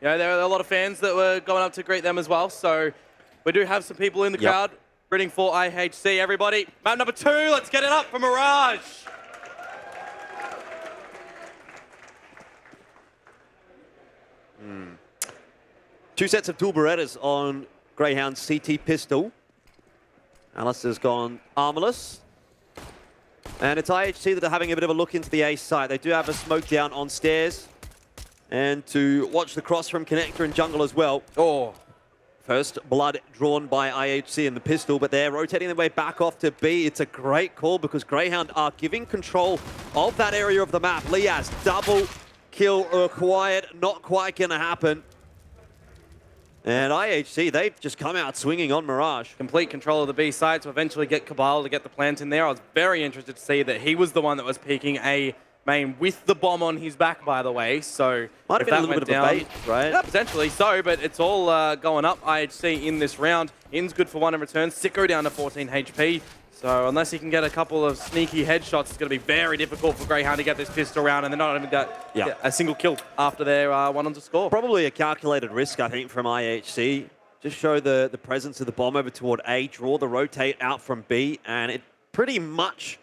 You know, there are a lot of fans that were going up to greet them as well. So we do have some people in the crowd rooting for IHC. Everybody, map number 2, let's get it up for Mirage. Two sets of dual Berettas on Grayhound's CT pistol. Alistair's gone armorless. And it's IHC that are having a bit of a look into the A site. They do have a smoke down on stairs. And to watch the cross from Connector and Jungle as well. Oh, first blood drawn by IHC in the pistol, but they're rotating their way back off to B. It's a great call because Grayhound are giving control of that area of the map. Liaz, double kill required, not quite gonna happen. And IHC, they've just come out swinging on Mirage. Complete control of the B side to eventually get Cabal to get the plant in there. I was very interested to see that he was the one that was peeking A main with the bomb on his back, by the way. So might have been a little bit of a bait, right? Yeah, potentially so, but it's all going up IHC in this round. In's good for 1 in return. Sicko down to 14 HP. So unless he can get a couple of sneaky headshots, it's going to be very difficult for Grayhound to get this pistol round, and they're not even got a single kill after their 1 on to score. Probably a calculated risk, I think, from IHC. Just show the presence of the bomb over toward A, draw the rotate out from B, and it pretty much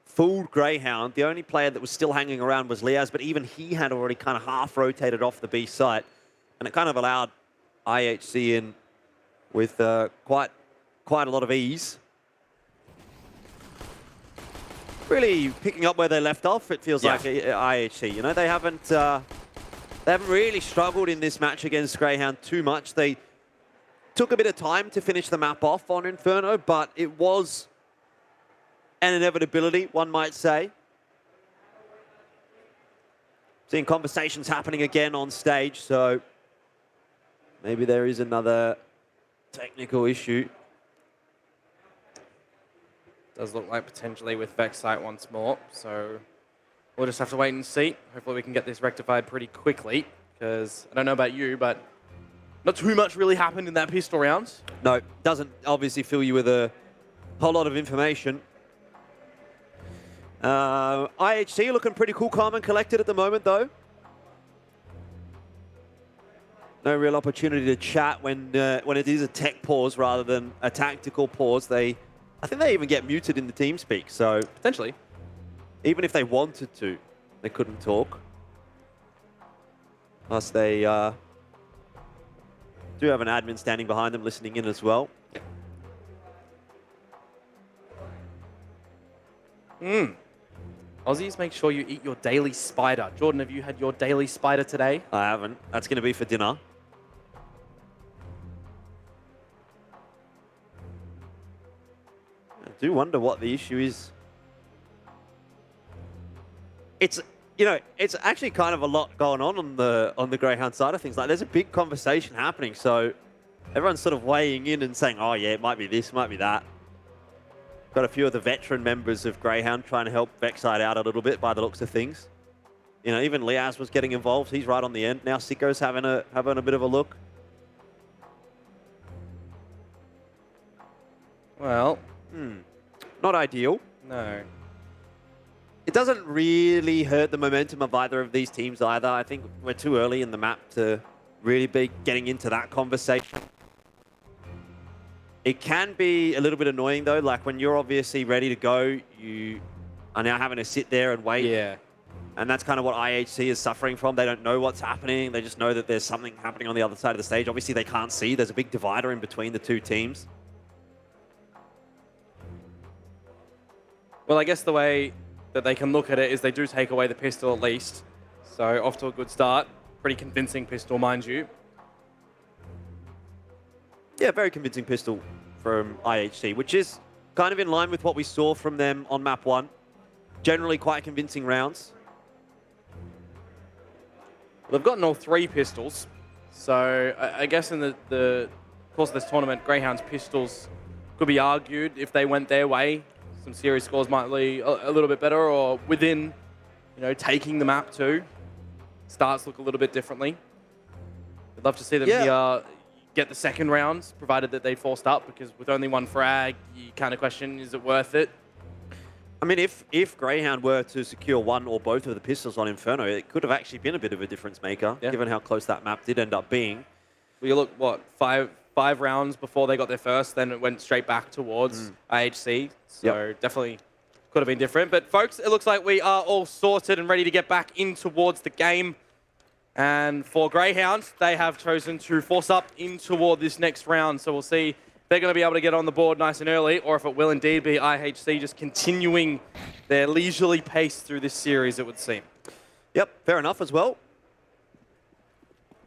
fooled Grayhound. The only player that was still hanging around was Liaz, but even he had already kind of half rotated off the B site, and it kind of allowed IHC in with quite a lot of ease. Really picking up where they left off, it feels like IHC. You know, they haven't really struggled in this match against Grayhound too much. They took a bit of time to finish the map off on Inferno, but it was an inevitability, one might say. Seeing conversations happening again on stage, so maybe there is another technical issue. Does look like potentially with Vex site once more, so we'll just have to wait and see. Hopefully we can get this rectified pretty quickly, because I don't know about you, but not too much really happened in that pistol round. No, doesn't obviously fill you with a whole lot of information. IHC looking pretty cool, calm and collected at the moment, though. No real opportunity to chat when it is a tech pause rather than a tactical pause. I think they even get muted in the TeamSpeak, so potentially, even if they wanted to, they couldn't talk. Plus, they do have an admin standing behind them, listening in as well. Aussies, make sure you eat your daily spider. Jordan, have you had your daily spider today? I haven't. That's going to be for dinner. I do wonder what the issue is. It's, you know, it's actually kind of a lot going on the Grayhound side of things. Like, there's a big conversation happening, so everyone's sort of weighing in and saying, oh yeah, it might be this, might be that. Got a few of the veteran members of Grayhound trying to help Vexside out a little bit by the looks of things. You know, even Liaz was getting involved. He's right on the end. Now Sicko's having a bit of a look. Well, not ideal. No. It doesn't really hurt the momentum of either of these teams either. I think we're too early in the map to really be getting into that conversation. It can be a little bit annoying, though. Like, when you're obviously ready to go, you are now having to sit there and wait. Yeah. And that's kind of what IHC is suffering from. They don't know what's happening. They just know that there's something happening on the other side of the stage. Obviously, they can't see. There's a big divider in between the two teams. Well, I guess the way that they can look at it is they do take away the pistol at least. So off to a good start. Pretty convincing pistol, mind you. Yeah, very convincing pistol from IHC, which is kind of in line with what we saw from them on map 1. Generally quite convincing rounds. Well, they've gotten all 3 pistols. So I guess in the course of this tournament, Greyhound's pistols could be argued if they went their way. Some series scores might be a little bit better, or within, you know, taking the map too. Starts look a little bit differently. I'd love to see them here get the second round, provided that they forced up, because with only 1 frag, you kind of question, is it worth it? I mean, if Grayhound were to secure one or both of the pistols on Inferno, it could have actually been a bit of a difference maker, given how close that map did end up being. Well, you look, what, five rounds before they got their first, then it went straight back towards IHC. So definitely could have been different. But folks, it looks like we are all sorted and ready to get back in towards the game. And for Grayhound, they have chosen to force up in toward this next round. So we'll see if they're going to be able to get on the board nice and early, or if it will indeed be IHC just continuing their leisurely pace through this series, it would seem. Yep, fair enough as well.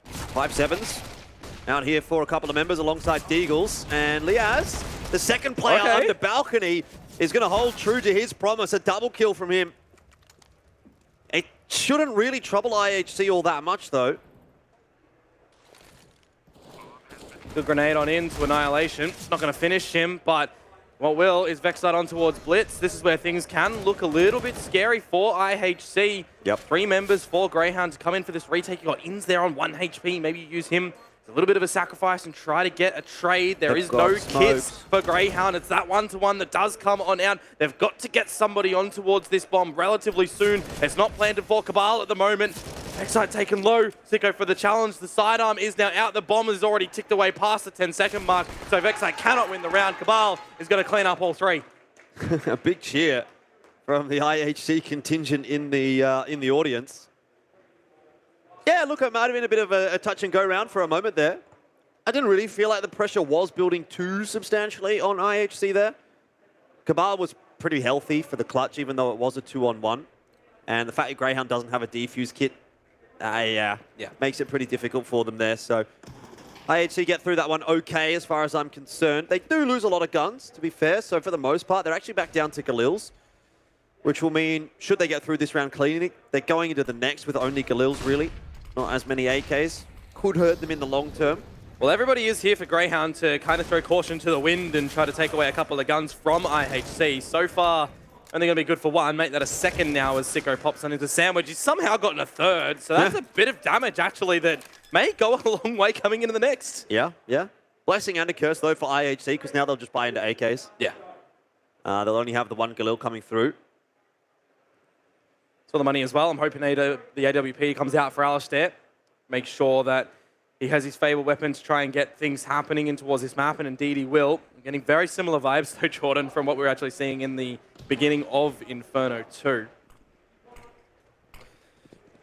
5-7s out here for a couple of members alongside Deagles. And Liaz, the second player under balcony, is going to hold true to his promise. A double kill from him. It shouldn't really trouble IHC all that much, though. Good grenade on into Annihilation. It's not going to finish him, but what will is Vexite on towards Blitz. This is where things can look a little bit scary for IHC. Yep. 3 members for Grayhound to come in for this retake. You got Ins there on 1 HP. Maybe you use him as a little bit of a sacrifice and try to get a trade. There is no kits for Grayhound. It's that 1-to-1 that does come on out. They've got to get somebody on towards this bomb relatively soon. It's not planted for Cabal at the moment. Vexite taken low. Sicko for the challenge. The sidearm is now out. The bomb is already ticked away past the 10-second mark. So Vexite cannot win the round. Cabal is going to clean up all 3. A big cheer from the IHC contingent in the audience. Yeah, look, it might have been a bit of a touch and go round for a moment there. I didn't really feel like the pressure was building too substantially on IHC there. Cabal was pretty healthy for the clutch, even though it was a 2-on-1. And the fact that Grayhound doesn't have a defuse kit, makes it pretty difficult for them there. So IHC get through that one okay as far as I'm concerned. They do lose a lot of guns, to be fair. So for the most part, they're actually back down to Galils, which will mean, should they get through this round cleanly, they're going into the next with only Galils, really. Not as many AKs. Could hurt them in the long term. Well, everybody is here for Grayhound to kind of throw caution to the wind and try to take away a couple of guns from IHC. So far, only going to be good for 1. Make that a 2nd now as Sicko pops on into Sandwich. He's somehow gotten a 3rd, so that's a bit of damage, actually, that may go a long way coming into the next. Yeah. Blessing and a curse, though, for IHC, because now they'll just buy into AKs. Yeah. They'll only have the 1 Galil coming through. For the money as well. I'm hoping the AWP comes out for Alistair. Make sure that he has his favorite weapon to try and get things happening in towards this map, and indeed he will. I'm getting very similar vibes, though, Jordan, from what we're actually seeing in the beginning of Inferno 2.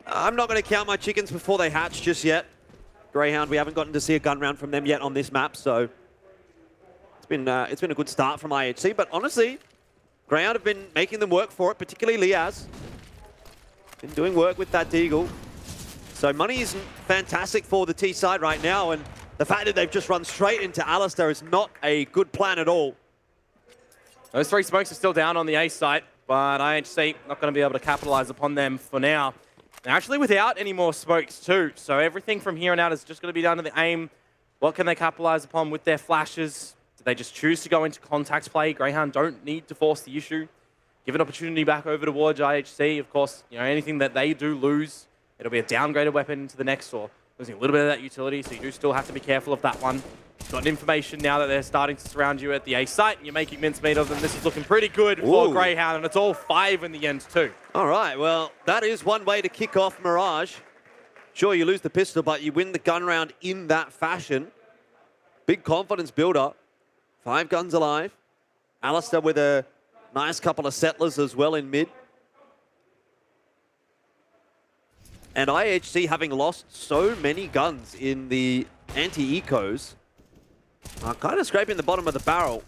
I'm not going to count my chickens before they hatch just yet. Grayhound, we haven't gotten to see a gun round from them yet on this map, so it's been a good start from IHC. But honestly, Grayhound have been making them work for it, particularly Liaz. Been doing work with that Deagle. So money isn't fantastic for the T side right now, and the fact that they've just run straight into Alistair is not a good plan at all. Those 3 smokes are still down on the A site, but IHC not going to be able to capitalize upon them for now. They're actually without any more smokes too, so everything from here on out is just going to be down to the aim. What can they capitalize upon with their flashes? Do they just choose to go into contact play? Grayhound don't need to force the issue. Give an opportunity back over towards IHC. Of course, anything that they do lose, it'll be a downgraded weapon into the next, or losing a little bit of that utility, so you do still have to be careful of that one. Got information now that they're starting to surround you at the A site, and you're making mincemeat of them. This is looking pretty good for Grayhound, and it's all 5 in the end too. All right, well, that is one way to kick off Mirage. Sure, you lose the pistol, but you win the gun round in that fashion. Big confidence builder. 5 guns alive. Alistair with a nice couple of settlers as well in mid. And IHC, having lost so many guns in the anti-ecos, are kind of scraping the bottom of the barrel.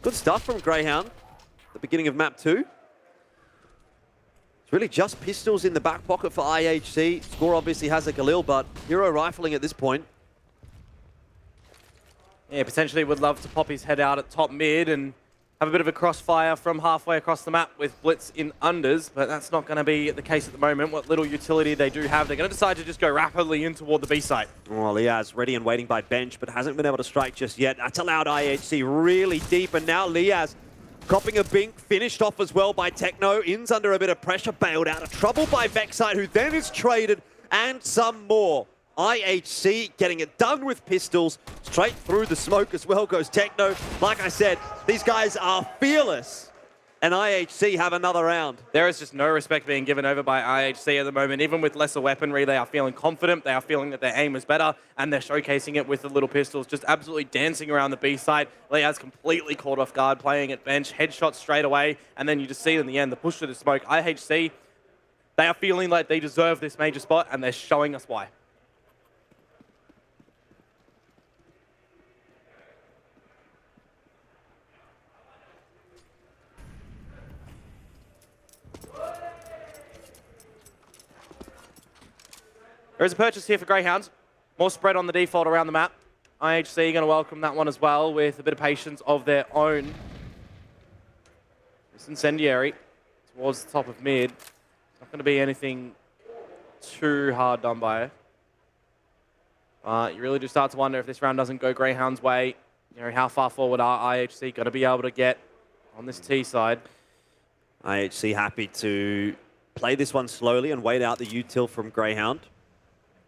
Good stuff from Grayhound at the beginning of map 2. It's really just pistols in the back pocket for IHC. Score obviously has a Galil, but hero rifling at this point. Yeah, potentially would love to pop his head out at top mid and have a bit of a crossfire from halfway across the map with Blitz in unders, but that's not going to be the case at the moment. What little utility they do have, they're going to decide to just go rapidly in toward the B site. Well, Liaz ready and waiting by bench, but hasn't been able to strike just yet. That's allowed IHC really deep, and now Liaz copping a bink, finished off as well by Techno. In's under a bit of pressure, bailed out of trouble by Vexite, who then is traded, and some more. IHC getting it done with pistols. Straight through the smoke as well goes Techno. Like I said, these guys are fearless and IHC have another round. There is just no respect being given over by IHC at the moment. Even with lesser weaponry, they are feeling confident. They are feeling that their aim is better, and they're showcasing it with the little pistols, just absolutely dancing around the B side. Leaz completely caught off guard, playing at bench, headshot straight away, and then you just see in the end the push to the smoke. IHC, they are feeling like they deserve this major spot, and they're showing us why. There is a purchase here for Greyhound. More spread on the default around the map. IHC going to welcome that one as well with a bit of patience of their own. It's incendiary towards the top of mid. Not going to be anything too hard done by it. You really do start to wonder if this round doesn't go Greyhound's way. You know, how far forward are IHC going to be able to get on this T side? IHC happy to play this one slowly and wait out the util from Greyhound.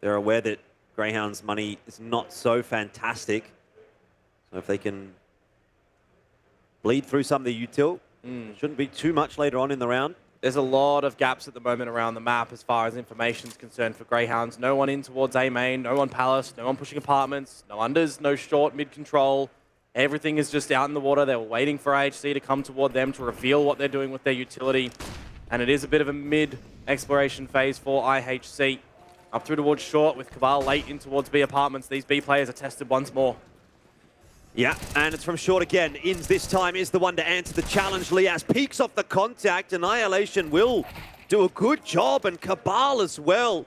They're aware that Greyhound's money is not so fantastic. So if they can bleed through some of the util, shouldn't be too much later on in the round. There's a lot of gaps at the moment around the map as far as information is concerned for Greyhounds. No one in towards A main, no one Palace, no one pushing apartments, no unders, no short, mid control. Everything is just out in the water. They were waiting for IHC to come toward them to reveal what they're doing with their utility. And it is a bit of a mid exploration phase for IHC. Up through towards short with Cabal late in towards B apartments. These B players are tested once more. Yeah, and it's from short again. Inns this time is the one to answer the challenge. Leaz peeks off the contact. Annihilation will do a good job, and Cabal as well.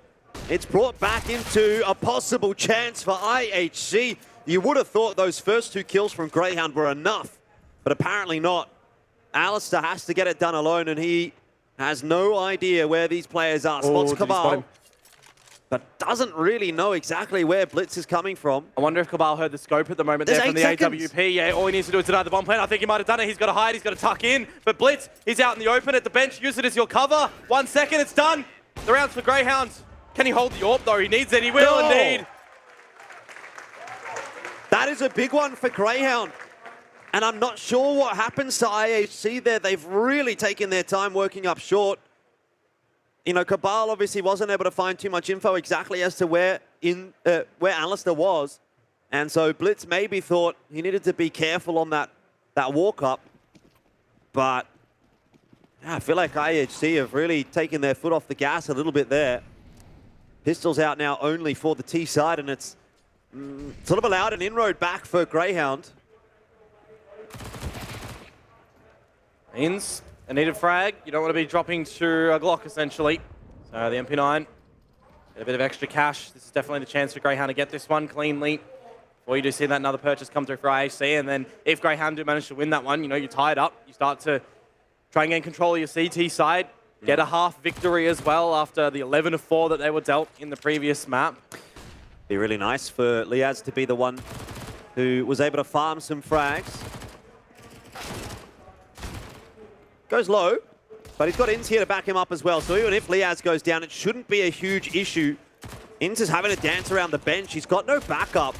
It's brought back into a possible chance for IHC. You would have thought those first 2 kills from Greyhound were enough, but apparently not. Alistair has to get it done alone, and he has no idea where these players are. Spots Cabal, but doesn't really know exactly where Blitz is coming from. I wonder if Cabal heard the scope at the moment there from the AWP. Yeah, all he needs to do is deny the bomb plan. I think he might have done it. He's got to hide. He's got to tuck in. But Blitz, he's out in the open at the bench. Use it as your cover. 1 second, it's done. The round's for Greyhounds. Can he hold the AWP though? He needs it. He will indeed. That is a big one for Greyhound. And I'm not sure what happens to IHC there. They've really taken their time working up short. You know, Cabal obviously wasn't able to find too much info exactly as to where Alistair was. And so Blitz maybe thought he needed to be careful on that walk-up. But yeah, I feel like IHC have really taken their foot off the gas a little bit there. Pistols out now only for the T side, and it's sort of allowed an inroad back for Greyhound. Ins, a needed frag. You don't want to be dropping to a Glock, essentially. So the MP9, get a bit of extra cash. This is definitely the chance for Greyhound to get this one cleanly. Or you do see that another purchase come through for IHC, and then if Greyhound do manage to win that one, you know, you're tied up. You start to try and gain control of your CT side. Get a half victory as well after the 11-4 that they were dealt in the previous map. Be really nice for Leaz to be the one who was able to farm some frags. Goes low, but he's got Inns here to back him up as well. So even if Leaz goes down, it shouldn't be a huge issue. Inns is having to dance around the bench. He's got no backup.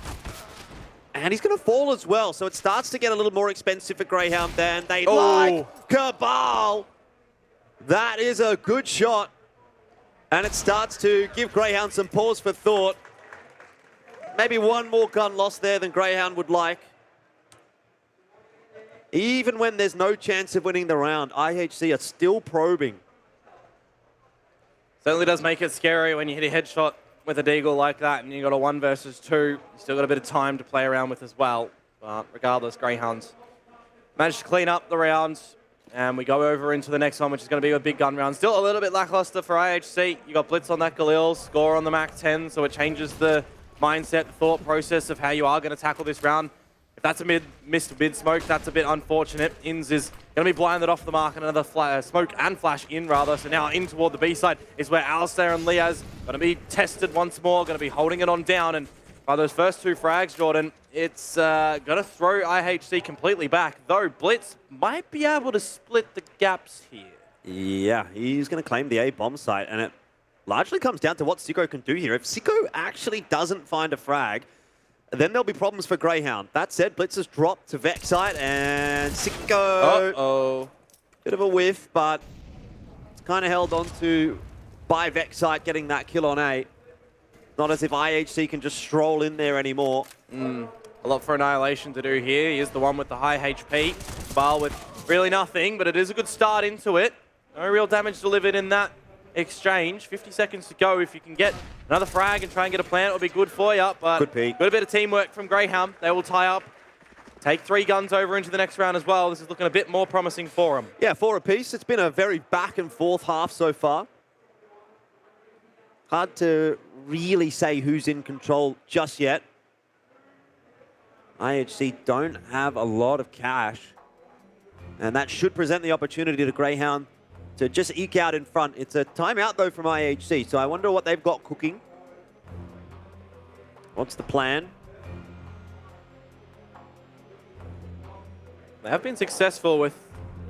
And he's going to fall as well. So it starts to get a little more expensive for Greyhound than they'd like. Cabal! That is a good shot. And it starts to give Greyhound some pause for thought. Maybe one more gun loss there than Greyhound would like. Even when there's no chance of winning the round, IHC are still probing. Certainly does make it scary when you hit a headshot with a deagle like that and you got a 1 versus 2. You still got a bit of time to play around with as well. But regardless, Greyhounds managed to clean up the rounds. And we go over into the next one, which is going to be a big gun round. Still a little bit lackluster for IHC. You got Blitz on that Galil, score on the Mac 10, so it changes the mindset, the thought process of how you are going to tackle this round. If that's a missed mid smoke, that's a bit unfortunate. Inns is going to be blinded off the mark, and another smoke and flash in rather. So now in toward the B side is where Alistair and Leaz going to be tested once more, going to be holding it on down. And by those first 2 frags, Jordan, it's going to throw IHC completely back, though Blitz might be able to split the gaps here. Yeah, he's going to claim the A bomb site, and it largely comes down to what Sicko can do here. If Sicko actually doesn't find a frag, then there'll be problems for Greyhound. That said, Blitz has dropped to Vex site, and Sicko... Bit of a whiff, but it's kind of held on to by Vexite getting that kill on A. Not as if IHC can just stroll in there anymore. A lot for Annihilation to do here. He is the one with the high HP. Bal with really nothing, but it is a good start into it. No real damage delivered in that exchange. 50 seconds to go. If you can get another frag and try and get a plant, it'll be good for you. But Could be. got a bit of teamwork from Grayhound. They will tie up, take 3 guns over into the next round as well. This is looking a bit more promising for them. Yeah, 4 apiece. It's been a very back and forth half so far. Hard to really say who's in control just yet. IHC don't have a lot of cash, and that should present the opportunity to Grayhound to just eke out in front. It's a timeout, though, from IHC, so I wonder what they've got cooking. What's the plan? They have been successful with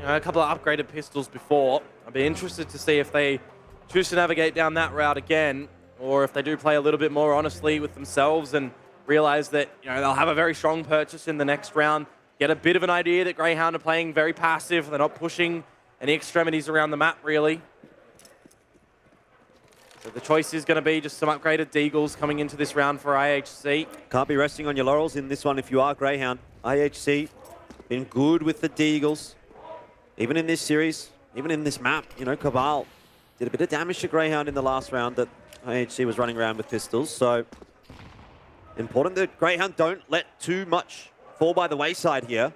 a couple of upgraded pistols before. I'd be interested to see if they choose to navigate down that route again, or if they do play a little bit more honestly with themselves and realize that they'll have a very strong purchase in the next round, get a bit of an idea that Grayhound are playing very passive, they're not pushing any extremities around the map really. So the choice is going to be just some upgraded Deagles coming into this round for IHC. Can't be resting on your laurels in this one if you are Grayhound. IHC been good with the Deagles, even in this series, even in this map. Cabal did a bit of damage to Grayhound in the last round that IHC was running around with pistols, so important that Grayhound don't let too much fall by the wayside here.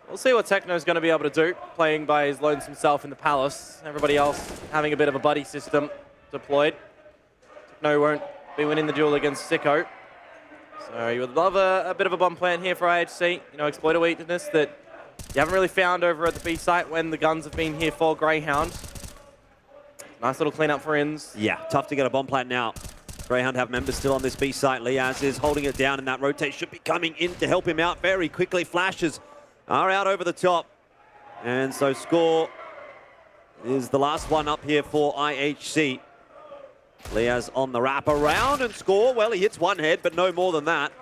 We'll see what Techno's going to be able to do, playing by his lonesome self in the Palace. Everybody else having a bit of a buddy system deployed. Techno won't be winning the duel against Sicko. So you would love a bit of a bomb plant here for IHC. Exploit a weakness that you haven't really found over at the B site when the guns have been here for Grayhound. Nice little cleanup for Inns. Yeah, tough to get a bomb plant now. Grayhound have members still on this B site. Liaz is holding it down, and that rotate should be coming in to help him out very quickly. Flashes are out over the top. And so Score is the last one up here for IHC. Liaz on the wrap around, and Score, well, he hits one head, but no more than that.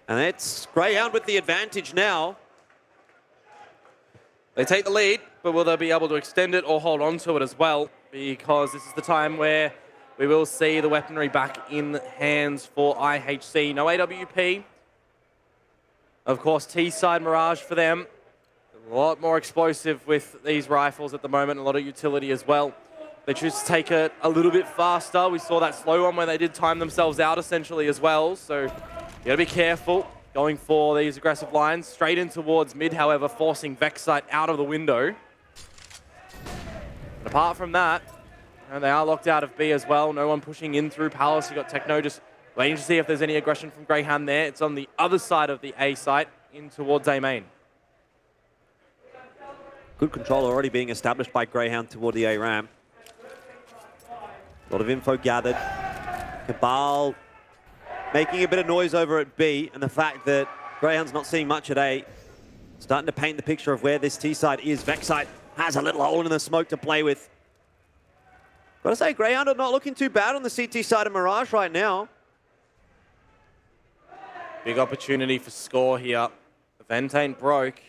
And it's Grayhound with the advantage now. They take the lead, but will they be able to extend it or hold on to it as well? Because this is the time where we will see the weaponry back in hands for IHC. No AWP. Of course, T-side Mirage for them. A lot more explosive with these rifles at the moment, a lot of utility as well. They choose to take it a little bit faster. We saw that slow one where they did time themselves out essentially as well. So you gotta be careful going for these aggressive lines. Straight in towards mid, however, forcing Vexite out of the window. But apart from that, they are locked out of B as well. No one pushing in through Palace. You got Techno just waiting to see if there's any aggression from Grayhound there. It's on the other side of the A site, in towards A main. Good control already being established by Grayhound toward the A ram. A lot of info gathered. Cabal making a bit of noise over at B, and the fact that Grayhound's not seeing much at A, starting to paint the picture of where this T side is. Vexite has a little hole in the smoke to play with. Gotta say, Grayhound are not looking too bad on the CT side of Mirage right now. Big opportunity for Score here. The vent ain't broke.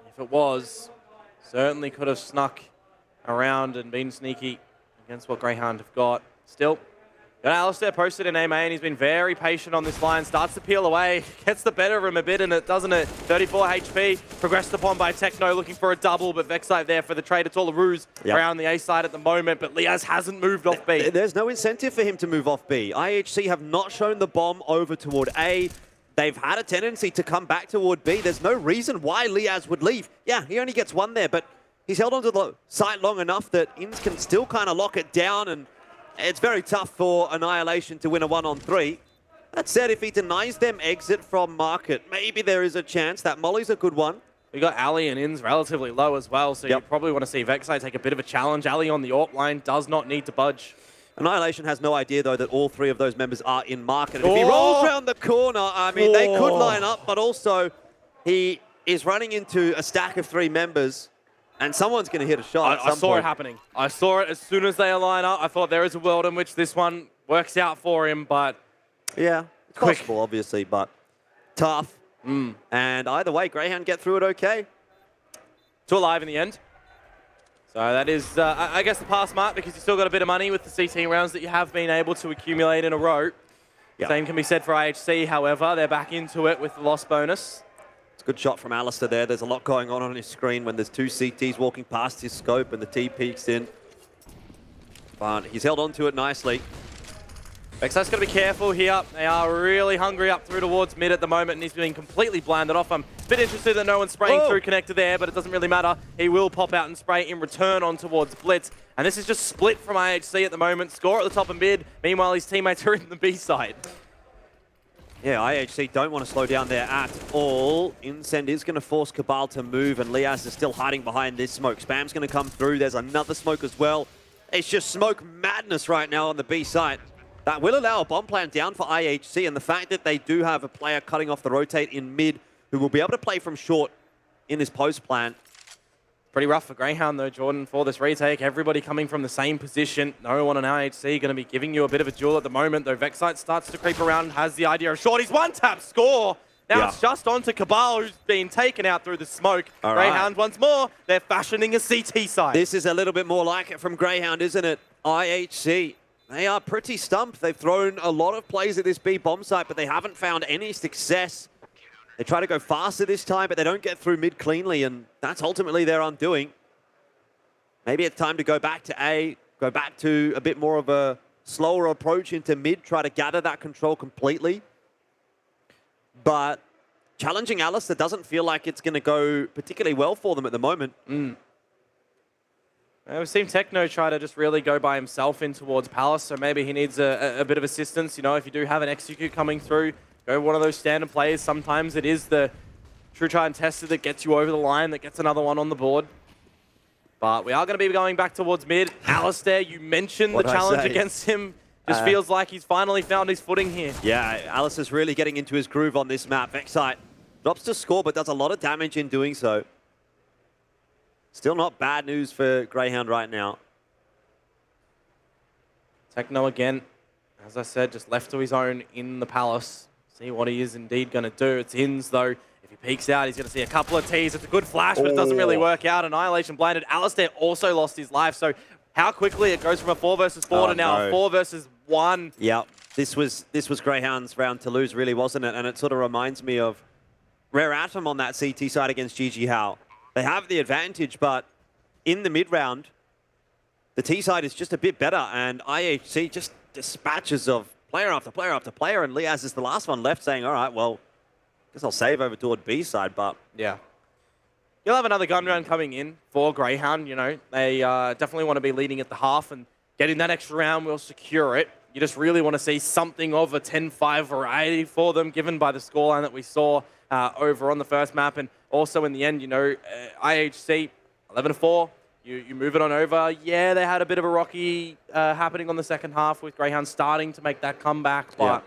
If it was, certainly could have snuck around and been sneaky against what Grayhound have got. Still, got Alistair posted in A main. He's been very patient on this line. Starts to peel away. Gets the better of him a bit, and it doesn't it? 34 HP. Progressed upon by Techno, looking for a double, but Vexite there for the trade. It's all a ruse around the A side at the moment, but Liaz hasn't moved off B. There's no incentive for him to move off B. IHC have not shown the bomb over toward A. They've had a tendency to come back toward B. There's no reason why Liaz would leave. Yeah, he only gets one there, but he's held onto the site long enough that Inns can still kind of lock it down, and it's very tough for Annihilation to win a 1-on-3. That said, if he denies them exit from market, maybe there is a chance. That Molly's a good one. We got Ali and Inns relatively low as well, so you probably want to see Vexite take a bit of a challenge. Ali on the AWP line does not need to budge. Annihilation has no idea, though, that all 3 of those members are in market. And if he rolls around the corner, I mean, they could line up, but also he is running into a stack of 3 members, and someone's going to hit a shot. I saw it happening. I saw it as soon as they line up. I thought there is a world in which this one works out for him, but yeah, it's possible, obviously, but tough. And either way, Grayhound get through it okay. 2 alive in the end. So that is, I guess, the pass mark because you still got a bit of money with the CT rounds that you have been able to accumulate in a row. Yep. Same can be said for IHC, however. They're back into it with the loss bonus. It's a good shot from Alistair there. There's a lot going on his screen when there's 2 CTs walking past his scope and the T peeks in. But he's held on to it nicely. Vexite's got to be careful here. They are really hungry up through towards mid at the moment, and he's being completely blinded off. I'm a bit interested that no one's spraying through connector there, but it doesn't really matter. He will pop out and spray in return on towards Blitz. And this is just split from IHC at the moment. Score at the top of mid. Meanwhile, his teammates are in the B side. Yeah, IHC don't want to slow down there at all. Incend is going to force Cabal to move, and Liaz is still hiding behind this smoke. Spam's going to come through. There's another smoke as well. It's just smoke madness right now on the B side. That will allow a bomb plant down for IHC, and the fact that they do have a player cutting off the rotate in mid who will be able to play from short in this post plant. Pretty rough for Grayhound, though, Jordan, for this retake. Everybody coming from the same position. No one on IHC going to be giving you a bit of a duel at the moment, though Vexite starts to creep around and has the idea of short. He's one-tap score. Now it's just on to Cabal, who's been taken out through the smoke. Grayhound once more. They're fashioning a CT side. This is a little bit more like it from Grayhound, isn't it? IHC. They are pretty stumped. They've thrown a lot of plays at this B bomb site, but they haven't found any success. They try to go faster this time, but they don't get through mid cleanly, and that's ultimately their undoing. Maybe it's time to go back to A, go back to a bit more of a slower approach into mid, try to gather that control completely. But challenging Alistair doesn't feel like it's going to go particularly well for them at the moment. We've seen Techno try to just really go by himself in towards Palace, so maybe he needs a bit of assistance. You know, if you do have an execute coming through, go one of those standard players. Sometimes it is the true try and tester that gets you over the line, that gets another one on the board. But we are going to be going back towards mid. Alistair, you mentioned the challenge against him. Just feels like he's finally found his footing here. Yeah, Alistair's really getting into his groove on this map. Vexite drops to score, but does a lot of damage in doing so. Still not bad news for Grayhound right now. Techno again, as I said, just left to his own in the Palace. See what he is indeed going to do. It's Ins, though. If he peeks out, he's going to see a couple of Ts. It's a good flash, but it doesn't really work out. Annihilation blinded. Alistair also lost his life, so how quickly it goes from a 4 versus 4 to now a 4 versus 1. Yeah, this was Grayhound's round to lose, really, wasn't it? And it sort of reminds me of Rare Atom on that CT side against GG Howe. They have the advantage, but in the mid-round, the T side is just a bit better, and IHC just dispatches of player after player after player, and Liaz is the last one left saying, all right, well, guess I'll save over toward B side, but... Yeah. You'll have another gun round coming in for Grayhound, you know. They definitely want to be leading at the half, and getting that extra round will secure it. You just really want to see something of a 10-5 variety for them, given by the scoreline that we saw over on the first map, and also in the end, you know, IHC 11-4. You move it on over. Yeah, they had a bit of a rocky happening on the second half with Grayhound starting to make that comeback, but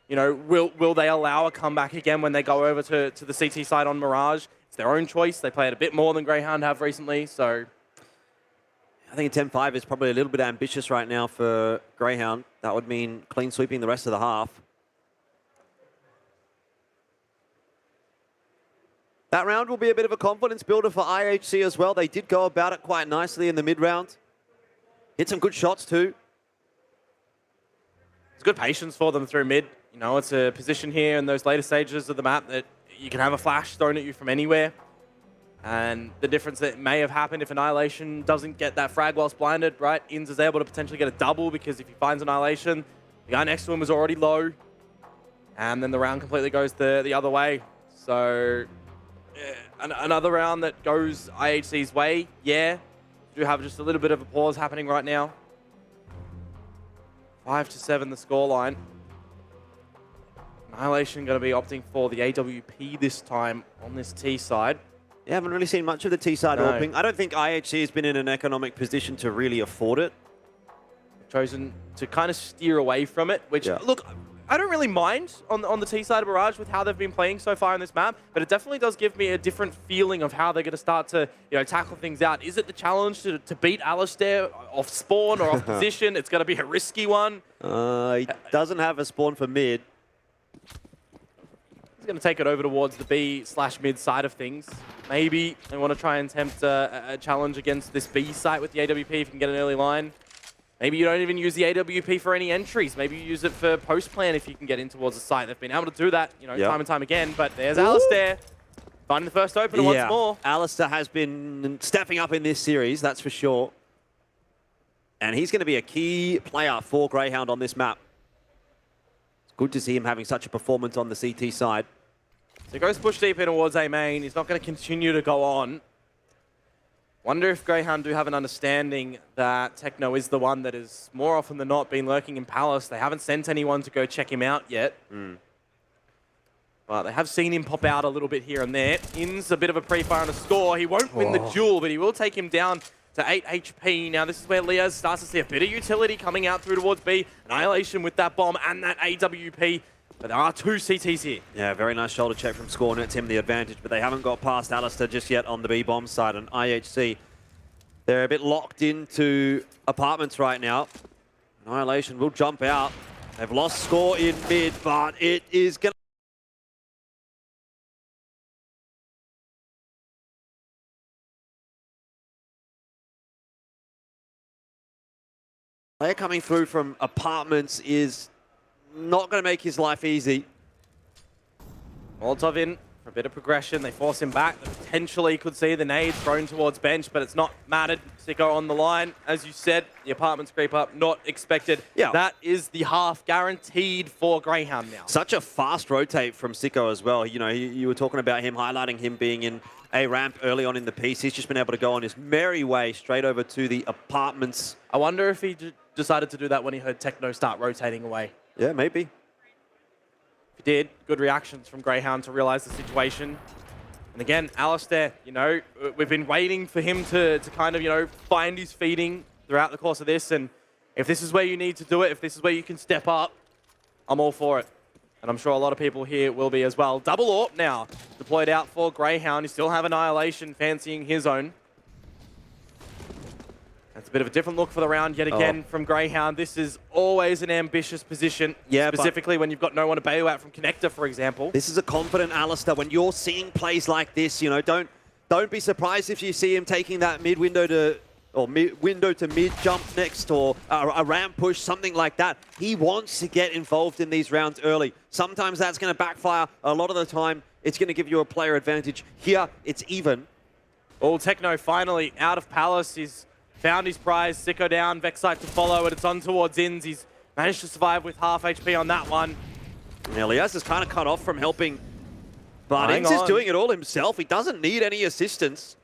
you know, will they allow a comeback again when they go over to the CT side on Mirage? It's their own choice. They played a bit more than Grayhound have recently, so I think a 10-5 is probably a little bit ambitious right now for Grayhound. That would mean clean sweeping the rest of the half. That round will be a bit of a confidence builder for IHC as well. They did go about it quite nicely in the mid-round. Hit some good shots too. It's good patience for them through mid. You know, it's a position here in those later stages of the map that you can have a flash thrown at you from anywhere. And the difference that may have happened if Annihilation doesn't get that frag whilst blinded, right? Ins is able to potentially get a double because if he finds Annihilation, the guy next to him is already low. And then the round completely goes the other way. So... another round that goes IHC's way, yeah. Do have just a little bit of a pause happening right now. 5-7 the scoreline. Annihilation going to be opting for the AWP this time on this T side. Yeah, haven't really seen much of the T side AWPing. I don't think IHC has been in an economic position to really afford it. Chosen to kind of steer away from it, which, look, I don't really mind on the T side of Mirage with how they've been playing so far in this map, but it definitely does give me a different feeling of how they're going to start to, you know, tackle things out. Is it the challenge to beat Alistair off spawn or off position? It's going to be a risky one. He doesn't have a spawn for mid. He's going to take it over towards the B/mid side of things. Maybe they want to try and attempt a challenge against this B site with the AWP if you can get an early line. Maybe you don't even use the AWP for any entries. Maybe you use it for post-plan if you can get in towards the site. They've been able to do that, time and time again. But there's Alistair finding the first opener once more. Alistair has been stepping up in this series, that's for sure. And he's going to be a key player for Grayhound on this map. It's good to see him having such a performance on the CT side. So he goes push deep in towards A main. He's not going to continue to go on. Wonder if Grayhound do have an understanding that Techno is the one that is more often than not been lurking in Palace. They haven't sent anyone to go check him out yet. But they have seen him pop out a little bit here and there. In's a bit of a pre-fire on a score. He won't win the duel, but he will take him down to 8 HP. Now this is where Liaz starts to see a bit of utility coming out through towards B. Annihilation with that bomb and that AWP. But there are 2 CTs here. Yeah, very nice shoulder check from Score. Nets him the advantage, but they haven't got past Alistair just yet on the B-bomb side. And IHC, they're a bit locked into apartments right now. Annihilation will jump out. They've lost Score in mid, but it is going to... Player coming through from apartments is not going to make his life easy. Molotov in for a bit of progression. They force him back. They potentially could see the nades thrown towards bench, but it's not mattered. Sicko on the line. As you said, the apartments creep up, not expected. Yeah. That is the half guaranteed for Grayhound now. Such a fast rotate from Sicko as well. You were talking about him, highlighting him being in a ramp early on in the piece. He's just been able to go on his merry way straight over to the apartments. I wonder if he decided to do that when he heard Techno start rotating away. Yeah, maybe. If he did, good reactions from Grayhound to realize the situation. And again, Alistair, we've been waiting for him to kind of, find his feeding throughout the course of this. And if this is where you need to do it, if this is where you can step up, I'm all for it. And I'm sure a lot of people here will be as well. Double AWP now deployed out for Grayhound. He still have Annihilation fancying his own. That's a bit of a different look for the round yet again from Grayhound. This is always an ambitious position, specifically when you've got no one to bail you out from Connector, for example. This is a confident Alistair. When you're seeing plays like this, don't be surprised if you see him taking that window to mid jump next, or a ramp push, something like that. He wants to get involved in these rounds early. Sometimes that's going to backfire. A lot of the time, it's going to give you a player advantage. Here, it's even. Well, Techno finally out of Palace. He's found his prize. Sicko down, Vexite to follow, and it's on towards Inns. He's managed to survive with half HP on that one. Yeah, Liaz is kind of cut off from helping, but Inns is doing it all himself. He doesn't need any assistance.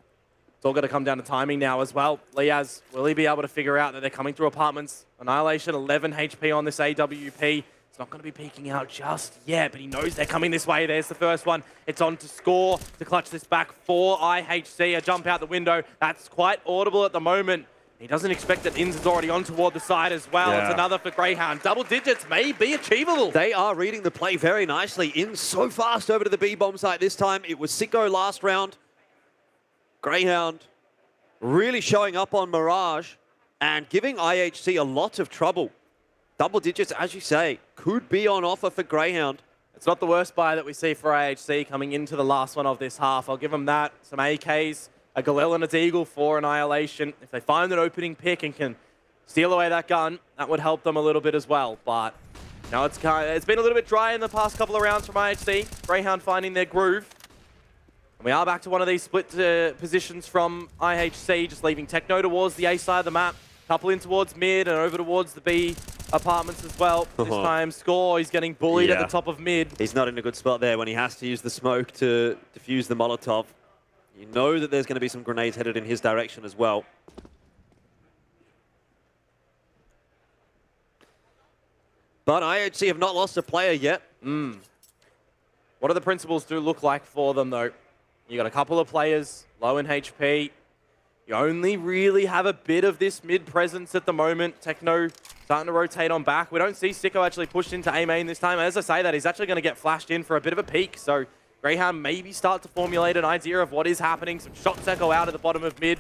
It's all going to come down to timing now as well. Liaz, will he be able to figure out that they're coming through apartments? Annihilation, 11 HP on this AWP. It's not going to be peeking out just yet, but he knows they're coming this way. There's the first one. It's on to Score to clutch this back for IHC. A jump out the window. That's quite audible at the moment. He doesn't expect that Inns is already on toward the side as well. Yeah. It's another for Grayhound. Double digits may be achievable. They are reading the play very nicely. Inns so fast over to the B-bomb site this time. It was Sicko last round. Grayhound really showing up on Mirage and giving IHC a lot of trouble. Double digits, as you say, could be on offer for Grayhound. It's not the worst buy that we see for IHC coming into the last one of this half. I'll give them that. Some AKs, a Galil and a Deagle for Annihilation. If they find an opening pick and can steal away that gun, that would help them a little bit as well. But it's been a little bit dry in the past couple of rounds from IHC. Grayhound finding their groove. And we are back to one of these split positions from IHC, just leaving Techno towards the A side of the map. Couple in towards mid and over towards the B apartments as well. This time, Score, he's getting bullied at the top of mid. He's not in a good spot there when he has to use the smoke to defuse the Molotov. You know that there's going to be some grenades headed in his direction as well. But IHC have not lost a player yet. What do the principles do look like for them, though? You got a couple of players low in HP. You only really have a bit of this mid presence at the moment. Techno starting to rotate on back. We don't see Sicko actually pushed into A main this time. As I say that, he's actually going to get flashed in for a bit of a peek. So Grayhound maybe start to formulate an idea of what is happening. Some shots echo out at the bottom of mid.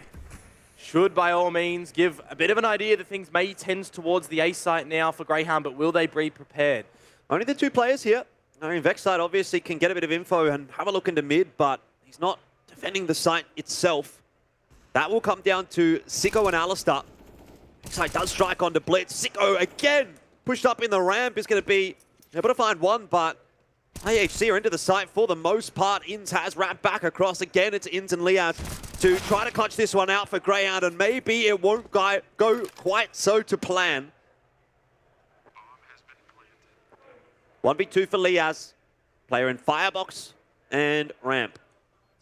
Should, by all means, give a bit of an idea that things may tend towards the A site now for Grayhound, but will they be prepared? Only the 2 players here. I mean, Vexside obviously can get a bit of info and have a look into mid, but he's not defending the site itself. That will come down to Sicko and Alistair. Vexside does strike onto Blitz. Sicko again pushed up in the ramp is going to be able to find one, but IHC are into the site for the most part. Inns has wrapped back across again. It's Inns and Liaz to try to clutch this one out for Grayhound, and maybe it won't go quite so to plan. 1v2 for Liaz. Player in Firebox and ramp.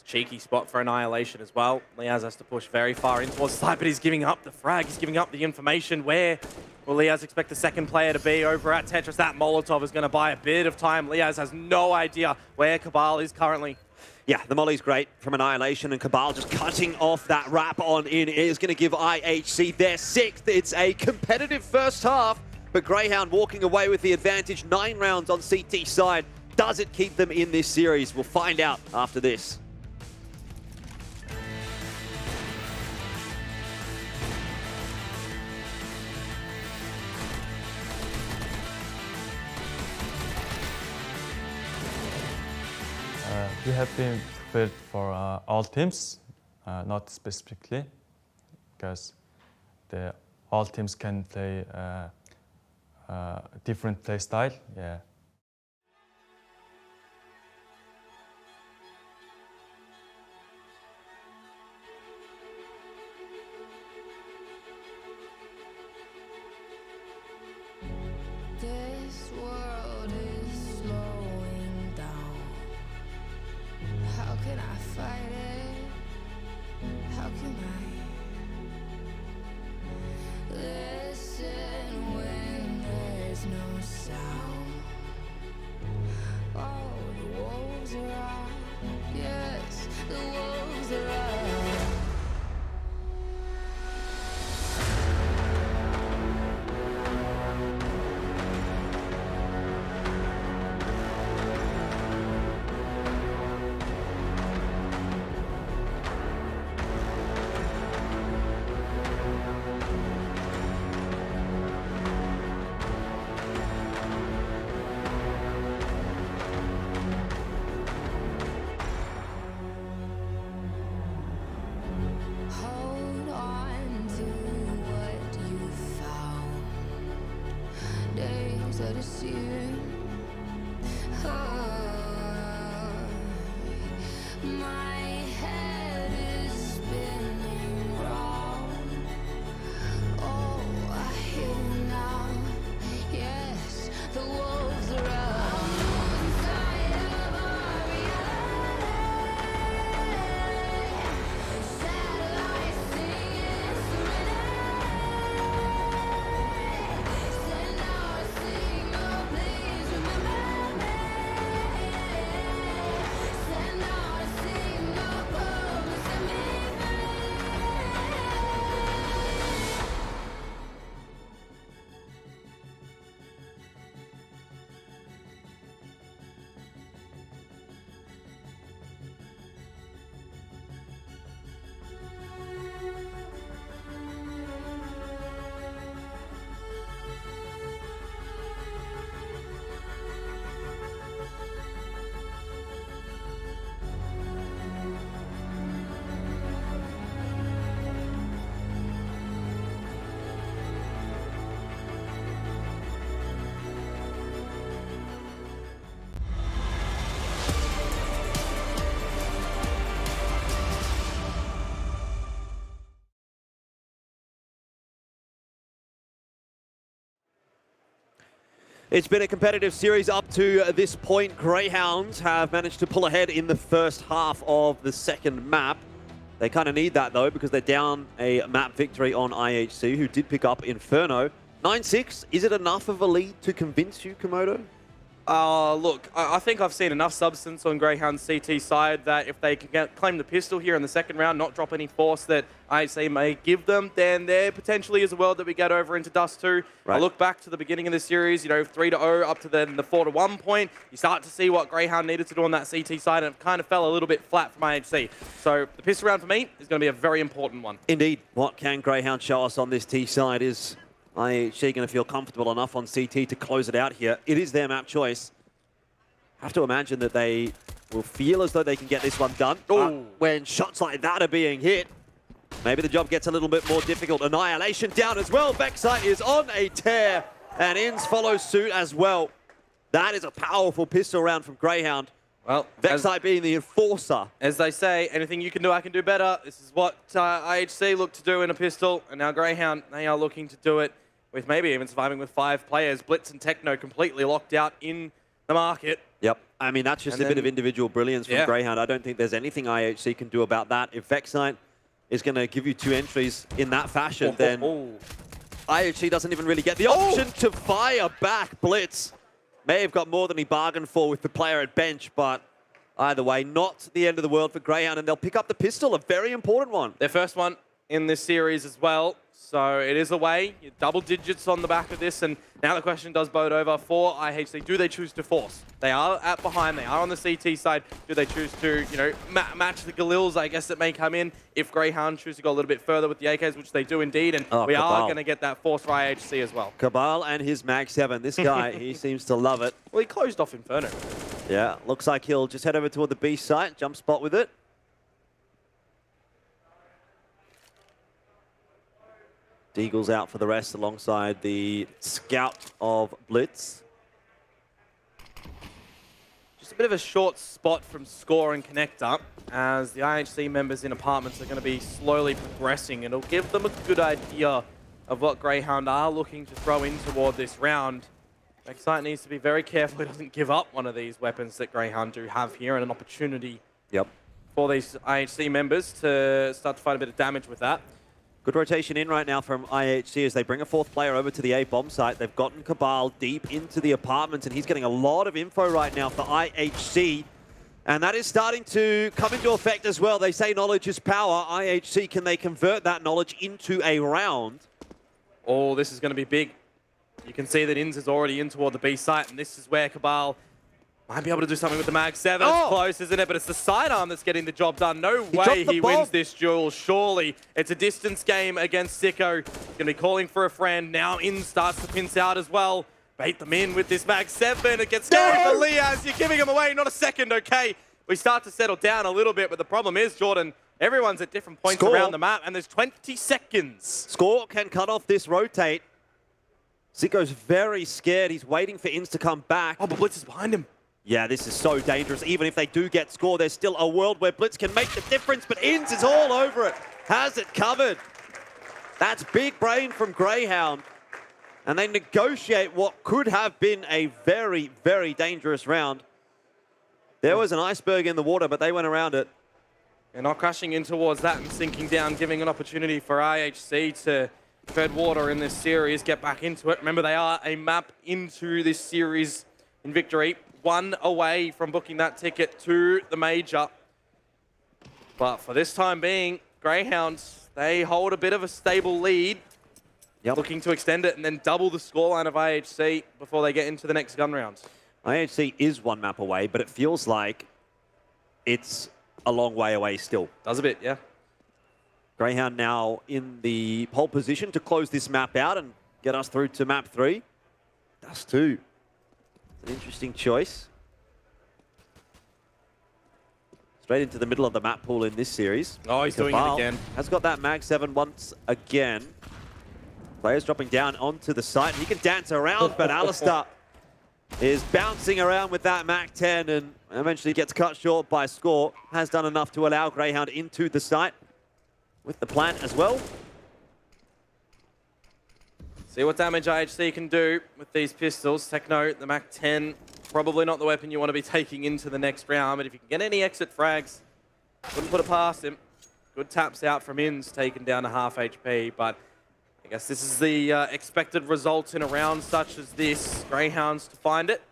Cheeky spot for Annihilation as well. Liaz has to push very far in towards the side, but he's giving up the frag. He's giving up the information. Where will Liaz expect the second player to be over at Tetris? That Molotov is going to buy a bit of time. Liaz has no idea where Cabal is currently. Yeah, the molly's great from Annihilation, and Cabal just cutting off that wrap on in is going to give IHC their 6th. It's a competitive first half, but Grayhound walking away with the advantage. 9 rounds on CT side. Does it keep them in this series? We'll find out after this. We have been prepared for all teams, not specifically, because all teams can play different play style. Yeah. This world is slowing down. How can I fight it? How can I listen when there's no sound? Oh, the wolves are out. Yes, the wolves are out. Hold on to what you found. Days are deceiving. My head is spinning round. Oh, I hear you now. Yes, the wolves are out. Inside of our reality. Satellites singing serenity. Send out a signal, please remember me. Send out a signal, promise me free. It's been a competitive series up to this point. Greyhounds have managed to pull ahead in the first half of the second map. They kind of need that, though, because they're down a map victory on IHC, who did pick up Inferno. 9-6, is it enough of a lead to convince you, Komodo? Look, I think I've seen enough substance on Greyhound's CT side that if they can claim the pistol here in the second round, not drop any force that IHC may give them, then there potentially is a world that we get over into Dust 2. Right. I look back to the beginning of the series, 3-0 up to then the 4-1 point. You start to see what Greyhound needed to do on that CT side, and it kind of fell a little bit flat from IHC. So the pistol round for me is going to be a very important one. Indeed. What can Greyhound show us on this T side? Is IHC going to feel comfortable enough on CT to close it out here? It is their map choice. have to imagine that they will feel as though they can get this one done. When shots like that are being hit, maybe the job gets a little bit more difficult. Annihilation down as well. Vexite is on a tear, and INS follows suit as well. That is a powerful pistol round from Grayhound. Well, Vexite being the enforcer. As they say, anything you can do, I can do better. This is what IHC looked to do in a pistol, and now Grayhound, they are looking to do it with maybe even surviving with 5 players. Blitz and Techno completely locked out in the market. Yep. I mean, that's just a bit of individual brilliance from Grayhound. I don't think there's anything IHC can do about that. If Vexite is going to give you 2 entries in that fashion, then IHC doesn't even really get the option to fire back. Blitz may have got more than he bargained for with the player at bench, but either way, not the end of the world for Grayhound, and they'll pick up the pistol, a very important one. Their first one in this series as well, so it is away. Double digits on the back of this, and now the question does bode over for IHC. Do they choose to force? They are at behind, they are on the CT side. Do they choose to, you know, match the Galils, I guess, that may come in if Grayhound choose to go a little bit further with the AKs, which they do indeed, and we are going to get that force for IHC as well. Cabal and his Mag 7. This guy, he seems to love it. Well, he closed off Inferno. Yeah, looks like he'll just head over toward the B site, jump spot with it. Deagle's out for the rest alongside the scout of Blitz. Just a bit of a short spot from Score and Connector, as the IHC members in apartments are going to be slowly progressing. It'll give them a good idea of what Grayhound are looking to throw in toward this round. Vexite needs to be very careful he doesn't give up one of these weapons that Grayhound do have here, and an opportunity for these IHC members to start to find a bit of damage with that. Good rotation in right now from IHC as they bring a 4th player over to the A bomb site. They've gotten Cabal deep into the apartments, and he's getting a lot of info right now for IHC. And that is starting to come into effect as well. They say knowledge is power. IHC, can they convert that knowledge into a round? Oh, this is going to be big. You can see that INS is already in toward the B site, and this is where Cabal might be able to do something with the Mag 7. It's close, isn't it? But it's the sidearm that's getting the job done. No way he wins this duel, surely. It's a distance game against Sicko. He's going to be calling for a friend. Now INS starts to pinch out as well. Bait them in with this Mag 7. It gets scary for Liaz. You're giving him away. Not a second, okay. We start to settle down a little bit, but the problem is, Jordan, everyone's at different points around the map, and there's 20 seconds. Score can cut off this rotate. Sicko's very scared. He's waiting for INS to come back. Oh, but Blitz is behind him. Yeah, this is so dangerous. Even if they do get Score, there's still a world where Blitz can make the difference, but INS is all over it. Has it covered. That's big brain from Grayhound. And they negotiate what could have been a very, very dangerous round. There was an iceberg in the water, but they went around it. They're not crashing in towards that and sinking down, giving an opportunity for IHC to tread water in this series, get back into it. Remember, they are a map into this series in victory. 1 away from booking that ticket to the major. But for this time being, Greyhounds, they hold a bit of a stable lead. Looking to extend it and then double the scoreline of IHC before they get into the next gun rounds. IHC is 1 map away, but it feels like it's a long way away still. Does a bit, yeah. Greyhound now in the pole position to close this map out and get us through to map 3. Dust 2. An interesting choice. Straight into the middle of the map pool in this series. Oh, he's doing it again. Has got that Mag 7 once again. Players dropping down onto the site. He can dance around, but Alistair is bouncing around with that Mag 10 and eventually gets cut short by Score. Has done enough to allow Greyhound into the site with the plant as well. See what damage IHC can do with these pistols. Techno, the Mag 10, probably not the weapon you want to be taking into the next round, but if you can get any exit frags, wouldn't put it past him. Good taps out from INS, taken down to half HP, but I guess this is the expected result in a round such as this. Greyhounds to find it.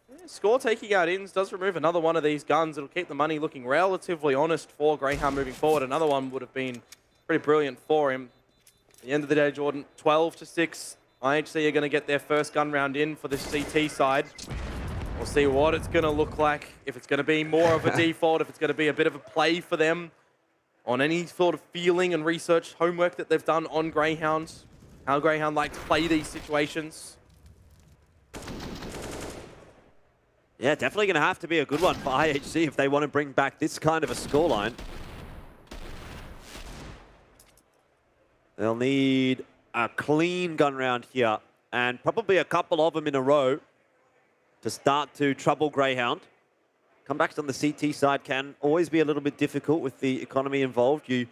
Yeah, Score taking out INS does remove another one of these guns. It'll keep the money looking relatively honest for Greyhound moving forward. Another one would have been pretty brilliant for him. At the end of the day, Jordan, 12-6. IHC are going to get their first gun round in for the CT side. We'll see what it's going to look like. If it's going to be more of a default, if it's going to be a bit of a play for them on any sort of feeling and research homework that they've done on Greyhound. How Greyhound like to play these situations. Yeah, definitely going to have to be a good one for IHC if they want to bring back this kind of a scoreline. They'll need a clean gun round here, and probably a couple of them in a row to start to trouble Grayhound. Comebacks on the CT side can always be a little bit difficult with the economy involved. You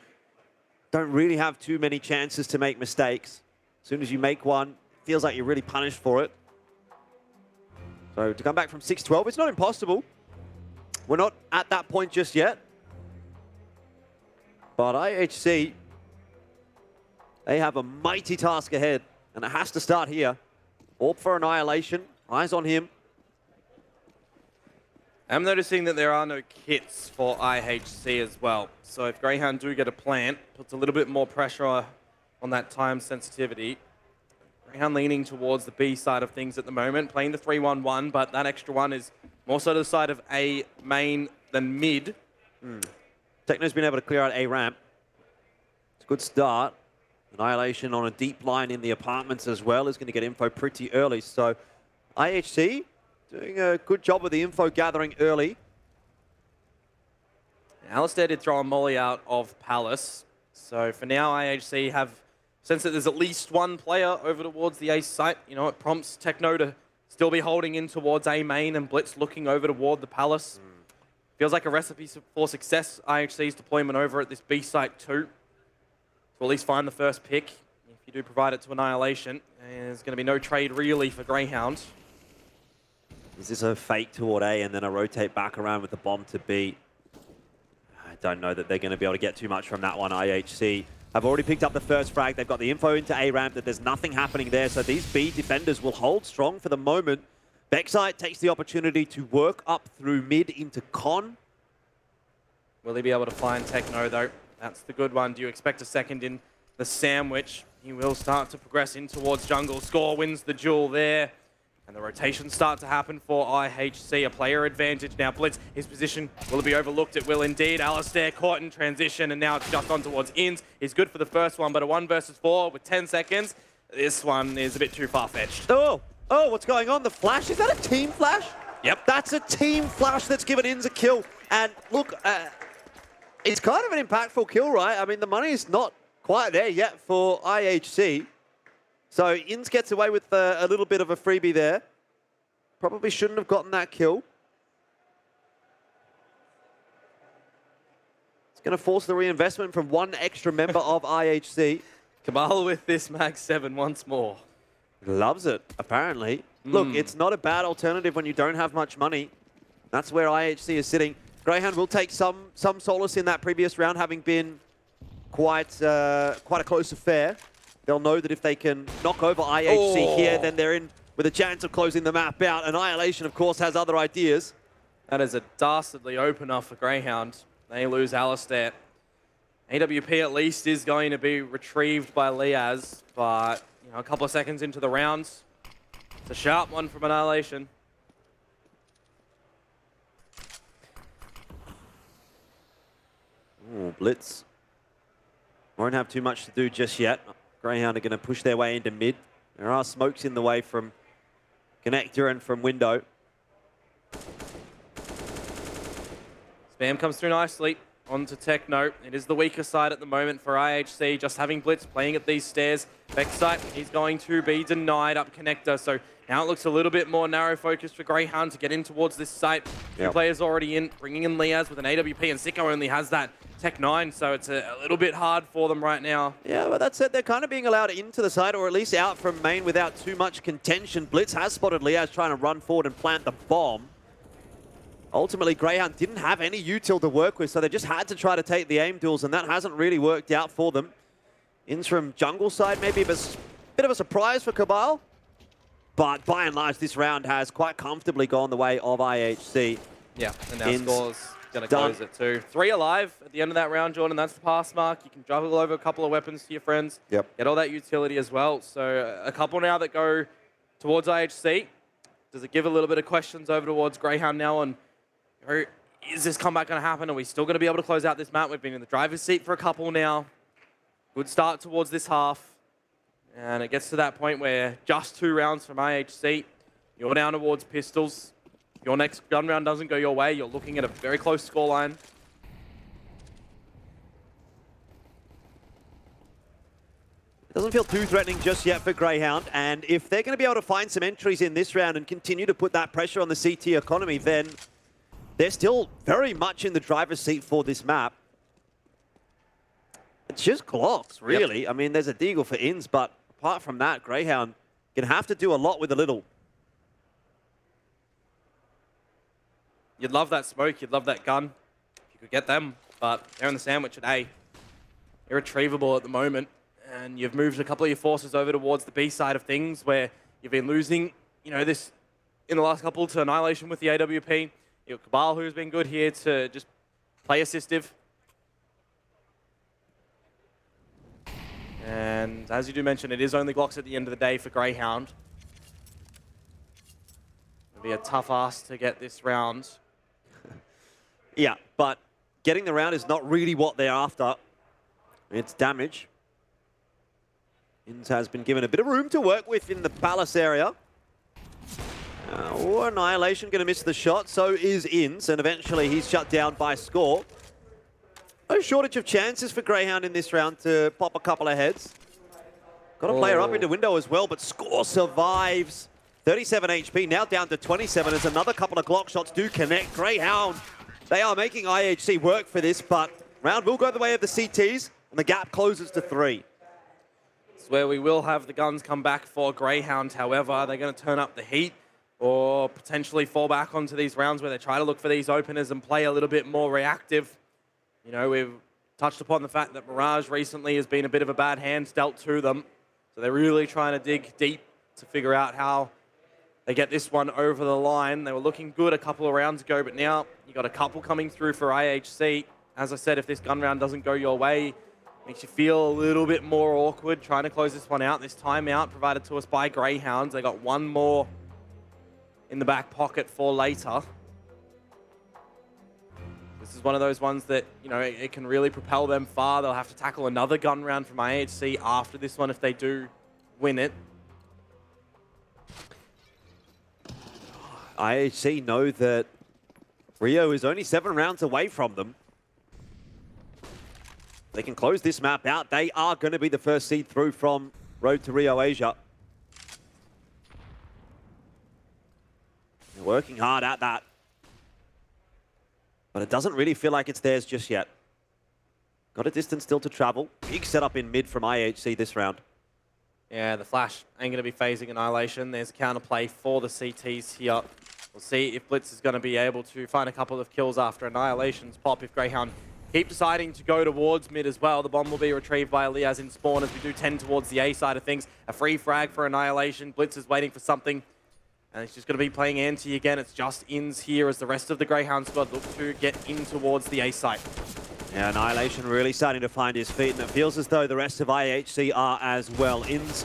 don't really have too many chances to make mistakes. As soon as you make one, feels like you're really punished for it. So to come back from 6-12, it's not impossible. We're not at that point just yet. But IHC, they have a mighty task ahead, and it has to start here. Orb for Annihilation, eyes on him. I'm noticing that there are no kits for IHC as well. So if Grayhound do get a plant, puts a little bit more pressure on that time sensitivity. Grayhound leaning towards the B side of things at the moment, playing the 3-1-1, but that extra one is more so to the side of A main than mid. Techno's been able to clear out A ramp. It's a good start. Annihilation on a deep line in the apartments as well is going to get info pretty early. So IHC doing a good job of the info gathering early. Alistair did throw a molly out of Palace. So for now, IHC have sense that there's at least one player over towards the A site. You know, it prompts Techno to still be holding in towards A main and Blitz looking over toward the Palace. Feels like a recipe for success, IHC's deployment over at this B site too. To at least find the first pick. If you do provide it to Annihilation, there's going to be no trade really for Grayhound. Is this a fake toward A and then a rotate back around with the bomb to B? I don't know that they're going to be able to get too much from that one. IHC have already picked up the first frag. They've got the info into A ramp that there's nothing happening there. So these B defenders will hold strong for the moment. Backside takes the opportunity to work up through mid into Con. Will he be able to find Techno though? That's the good one. Do you expect a second in the sandwich? He will start to progress in towards jungle. Score wins the duel there. And the rotations start to happen for IHC. A player advantage now. Blitz, his position, will it be overlooked? It will indeed. Alistair caught in transition, and now it's just on towards Inns. He's good for the first one, but a 1 versus 4 with 10 seconds. This one is a bit too far-fetched. Oh, what's going on? The flash? Is that a team flash? Yep. That's a team flash that's given Inns a kill. And look, it's kind of an impactful kill, right? I mean, the money's not quite there yet for IHC. So Inns gets away with a little bit of a freebie there. Probably shouldn't have gotten that kill. It's going to force the reinvestment from one extra member of IHC. Kabbalah with this Mag 7 once more. Loves it, apparently. Look, it's not a bad alternative when you don't have much money. That's where IHC is sitting. Grayhound will take some solace in that previous round, having been quite a close affair. They'll know that if they can knock over IHC here, then they're in with a chance of closing the map out. Annihilation, of course, has other ideas. That is a dastardly opener for Grayhound. They lose Alistair. AWP at least is going to be retrieved by Liaz, but you know, a couple of seconds into the rounds, it's a sharp one from Annihilation. Ooh, Blitz won't have too much to do just yet. Grayhound are going to push their way into mid. There are smokes in the way from Connector and from Window. Spam comes through nicely onto Techno. It is the weaker side at the moment for IHC, just having Blitz playing at these stairs. Backside, he's going to be denied up Connector, so now it looks a little bit more narrow focus for Grayhound to get in towards this site. Two players already in, bringing in Liaz with an AWP, and Sicko only has that Tech 9, so it's a little bit hard for them right now. Yeah, but that said, they're kind of being allowed into the side, or at least out from main without too much contention. Blitz has spotted Liaz trying to run forward and plant the bomb. Ultimately, Grayhound didn't have any util to work with, so they just had to try to take the aim duels, and that hasn't really worked out for them. Inns from jungle side, maybe a bit of a surprise for Cabal. But by and large, this round has quite comfortably gone the way of IHC. Yeah, and now Inns Score's going to close it too. 3 alive at the end of that round, Jordan. That's the pass mark. You can juggle over a couple of weapons to your friends. Yep. Get all that utility as well. So a couple now that go towards IHC. Does it give a little bit of questions over towards Grayhound now on, is this comeback going to happen? Are we still going to be able to close out this map? We've been in the driver's seat for a couple now. Good start towards this half. And it gets to that point where just 2 rounds from IHC. You're down towards pistols. If your next gun round doesn't go your way, you're looking at a very close scoreline. It doesn't feel too threatening just yet for Grayhound, and if they're going to be able to find some entries in this round and continue to put that pressure on the CT economy, then they're still very much in the driver's seat for this map. It's just Glocks, really. Yep. I mean, there's a deagle for ins, but apart from that, Grayhound can have to do a lot with a little. You'd love that smoke, you'd love that gun, if you could get them, but they're in the sandwich at A. Irretrievable at the moment, and you've moved a couple of your forces over towards the B side of things, where you've been losing, you know, this in the last couple to Annihilation with the AWP. You've got Cabal, who's been good here to just play assistive. And as you do mention, it is only Glocks at the end of the day for Grayhound. It'll be a tough ask to get this round. Yeah, but getting the round is not really what they're after. It's damage. Ins has been given a bit of room to work with in the Palace area. Annihilation going to miss the shot, so is Ins, and eventually he's shut down by Score. No shortage of chances for Grayhound in this round to pop a couple of heads. Got a player up into window as well, but Score survives. 37 HP, now down to 27 as another couple of Glock shots do connect. Grayhound, they are making IHC work for this, but round will go the way of the CTs, and the gap closes to 3. It's where we will have the guns come back for Grayhound. However, they're going to turn up the heat or potentially fall back onto these rounds where they try to look for these openers and play a little bit more reactive. You know, we've touched upon the fact that Mirage recently has been a bit of a bad hand dealt to them. So they're really trying to dig deep to figure out how they get this one over the line. They were looking good a couple of rounds ago, but now you got a couple coming through for IHC. As I said, if this gun round doesn't go your way, makes you feel a little bit more awkward trying to close this one out. This timeout provided to us by Grayhounds. They got one more in the back pocket for later. This is one of those ones that, you know, it can really propel them far. They'll have to tackle another gun round from IHC after this one if they do win it. IHC know that Rio is only 7 rounds away from them. They can close this map out. They are going to be the first seed through from Road to Rio Asia. They're working hard at that. But it doesn't really feel like it's theirs just yet. Got a distance still to travel. Big setup in mid from IHC this round. Yeah, the flash ain't going to be phasing Annihilation. There's counterplay for the CTs here. We'll see if Blitz is going to be able to find a couple of kills after Annihilation's pop. If Grayhound keep deciding to go towards mid as well, the bomb will be retrieved by Elias in spawn as we do tend towards the A side of things. A free frag for Annihilation. Blitz is waiting for something. And he's just going to be playing anti again. It's just Ins here as the rest of the Grayhound squad look to get in towards the A site. Yeah, Annihilation really starting to find his feet, and it feels as though the rest of IHC are as well. Ins,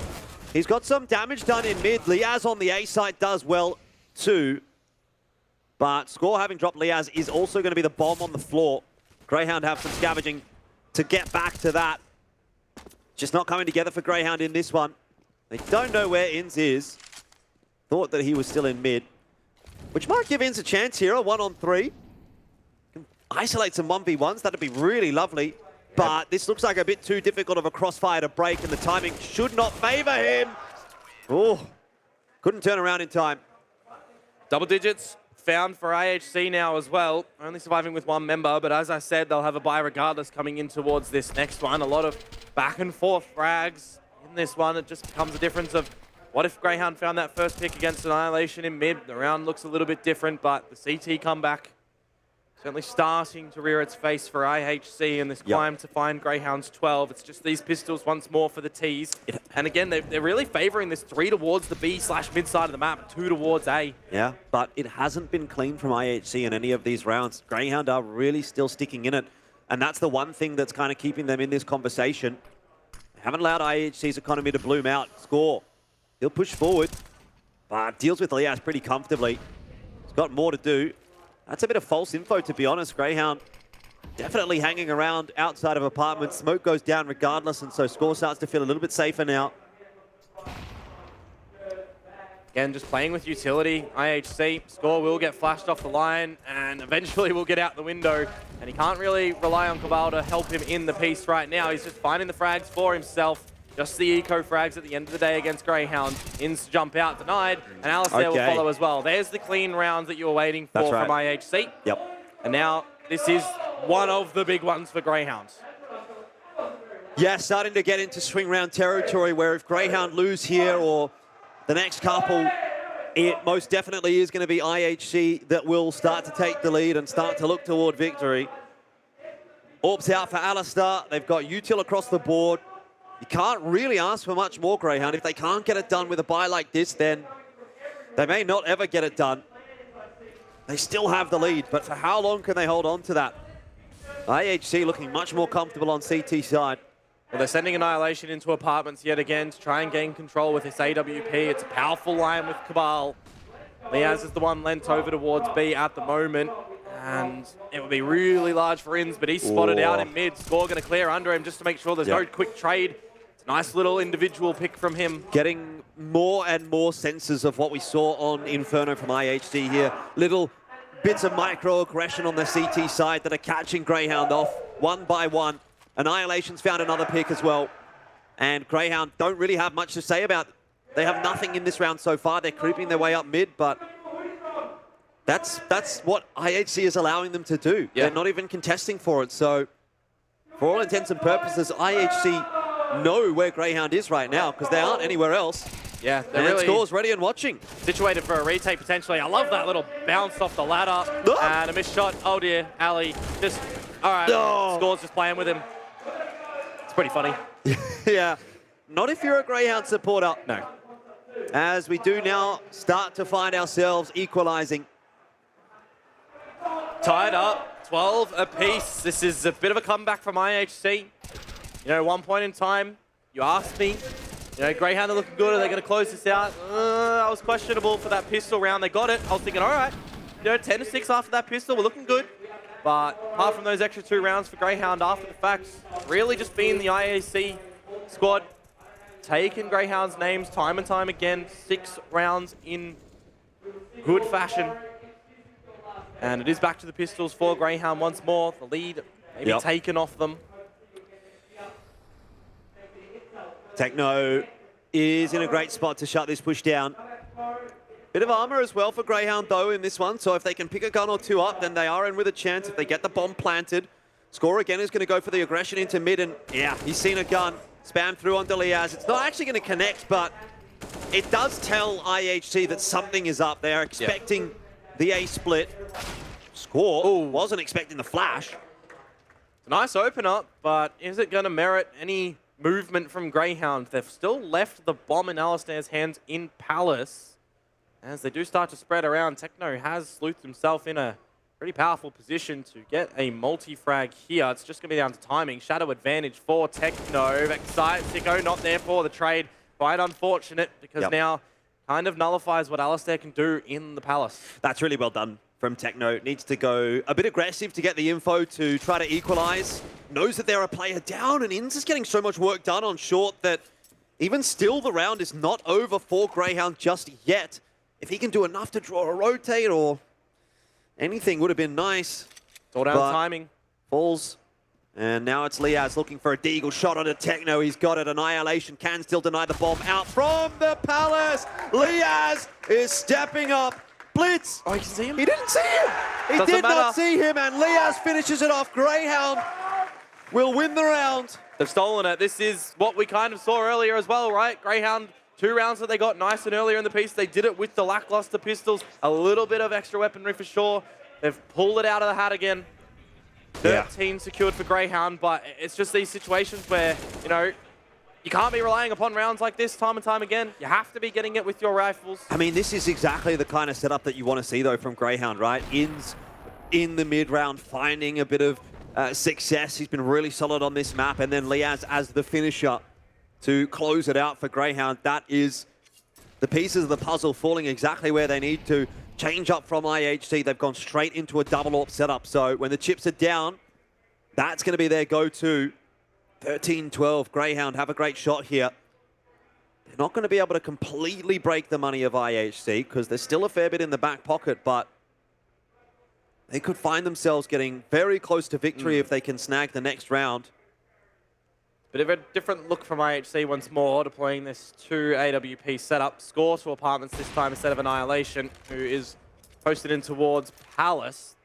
he's got some damage done in mid. Liaz on the A site does well too. But Score having dropped Liaz is also going to be the bomb on the floor. Grayhound have some scavenging to get back to that. Just not coming together for Grayhound in this one. They don't know where Ins is. Thought that he was still in mid, which might give Ins a chance here, a 1-on-3. Can isolate some 1v1s, that'd be really lovely. But this looks like a bit too difficult of a crossfire to break, and the timing should not favor him. Oh, couldn't turn around in time. Double digits found for IHC now as well. Only surviving with one member, but as I said, they'll have a buy regardless coming in towards this next one. A lot of back and forth frags in this one. It just becomes a difference of what if Grayhound found that first pick against Annihilation in mid? The round looks a little bit different, but the CT comeback certainly starting to rear its face for IHC in this climb to find Greyhound's 12. It's just these pistols once more for the Ts. And again, they're really favoring this 3 towards the B/mid side of the map, 2 towards A. Yeah, but it hasn't been clean from IHC in any of these rounds. Grayhound are really still sticking in it. And that's the one thing that's kind of keeping them in this conversation. They haven't allowed IHC's economy to bloom out. Score. He'll push forward, but deals with Lias pretty comfortably. He's got more to do. That's a bit of false info, to be honest. Grayhound definitely hanging around outside of apartments. Smoke goes down regardless, and so Score starts to feel a little bit safer now. Again, just playing with utility. IHC, score will get flashed off the line and eventually will get out the window. And he can't really rely on Cabal to help him in the piece right now. He's just finding the frags for himself. Just the eco frags at the end of the day against Grayhound. Ins to jump out, denied. And Alistair will follow as well. There's the clean rounds that you were waiting for from IHC. Yep. And now this is one of the big ones for Greyhound. Yeah, starting to get into swing round territory where if Greyhound lose here or the next couple, it most definitely is going to be IHC that will start to take the lead and start to look toward victory. Orbs out for Alistair. They've got util across the board. You can't really ask for much more, Greyhound. If they can't get it done with a buy like this, then they may not ever get it done. They still have the lead, but for how long can they hold on to that? IHC looking much more comfortable on CT side. Well, they're sending Annihilation into apartments yet again to try and gain control with this AWP. It's a powerful line with Cabal. Liaz is the one lent over towards B at the moment. And it would be really large for Ins, but he's spotted out in mid. Score going to clear under him just to make sure there's no quick trade. It's a nice little individual pick from him. Getting more and more senses of what we saw on Inferno from IHC here. Little bits of microaggression on the CT side that are catching Greyhound off one by one. Annihilation's found another pick as well. And Greyhound don't really have much to say about it. They have nothing in this round so far. They're creeping their way up mid, but that's what IHC is allowing them to do. Yeah. They're not even contesting for it. So for all intents and purposes, IHC know where Greyhound is right now because they aren't anywhere else. Yeah, they're and really Score's ready and watching. Situated for a retake potentially. I love that little bounce off the ladder and a missed shot. Oh dear, Ali. Just, all right, Score's just playing with him. It's pretty funny. Yeah, not if you're a Greyhound supporter. No. As we do now start to find ourselves equalizing. Tied up, 12 apiece. This is a bit of a comeback from IHC. You know, one point in time, you asked me, you know, Greyhound are looking good. Are they going to close this out? I was questionable for that pistol round. They got it. I was thinking, all right, you know, 10-6 after that pistol. We're looking good. But apart from those extra 2 rounds for Greyhound after the fact, really just being the IAC squad, taking Greyhound's names time and time again, 6 rounds in good fashion. And it is back to the pistols for Greyhound once more. The lead maybe taken off them. Techno is in a great spot to shut this push down. Bit of armor as well for Greyhound, though, in this one. So if they can pick a gun or 2 up, then they are in with a chance. If they get the bomb planted, Score again is going to go for the aggression into mid. And yeah, he's seen a gun spam through onto Liaz. It's not actually going to connect, but it does tell IHC that something is up. They are expecting the A split. Score wasn't expecting the flash. It's a nice open up, but is it going to merit any movement from Greyhound? They've still left the bomb in Alistair's hands in Palace. As they do start to spread around, Techno has sleuthed himself in a pretty powerful position to get a multi-frag here. It's just going to be down to timing. Shadow advantage for Techno. Vexite, Sicko not there for the trade. Quite unfortunate because now kind of nullifies what Alistair can do in the Palace. That's really well done from Techno. Needs to go a bit aggressive to get the info to try to equalize. Knows that they're a player down, and Inns is getting so much work done on short that even still the round is not over for Greyhound just yet. If he can do enough to draw a rotate or anything would have been nice. It's all down to timing. Falls. And now it's Liaz looking for a deagle shot onto Techno. He's got it. Annihilation can still deny the bomb. Out from the Palace. Liaz is stepping up. Blitz. Oh, you can see him? He didn't see him. He did not see him. And Liaz finishes it off. Greyhound will win the round. They've stolen it. This is what we kind of saw earlier as well, right? Greyhound, 2 rounds that they got nice and earlier in the piece. They did it with the lackluster pistols. A little bit of extra weaponry for sure. They've pulled it out of the hat again. 13 secured for Greyhound, but it's just these situations where, you know, you can't be relying upon rounds like this time and time again. You have to be getting it with your rifles. I mean, this is exactly the kind of setup that you want to see, though, from Greyhound, right? Inns in the mid-round, finding a bit of success. He's been really solid on this map. And then Liaz as the finisher to close it out for Greyhound. That is the pieces of the puzzle falling exactly where they need to. Change up from IHC. They've gone straight into a double AWP setup. So when the chips are down, that's going to be their go-to. 13-12. Greyhound have a great shot here. They're not going to be able to completely break the money of IHC because there's still a fair bit in the back pocket, but they could find themselves getting very close to victory if they can snag the next round. Bit of a different look from IHC once more, deploying this 2 AWP setup. Score to Apartments this time instead of Annihilation, who is posted in towards Palace.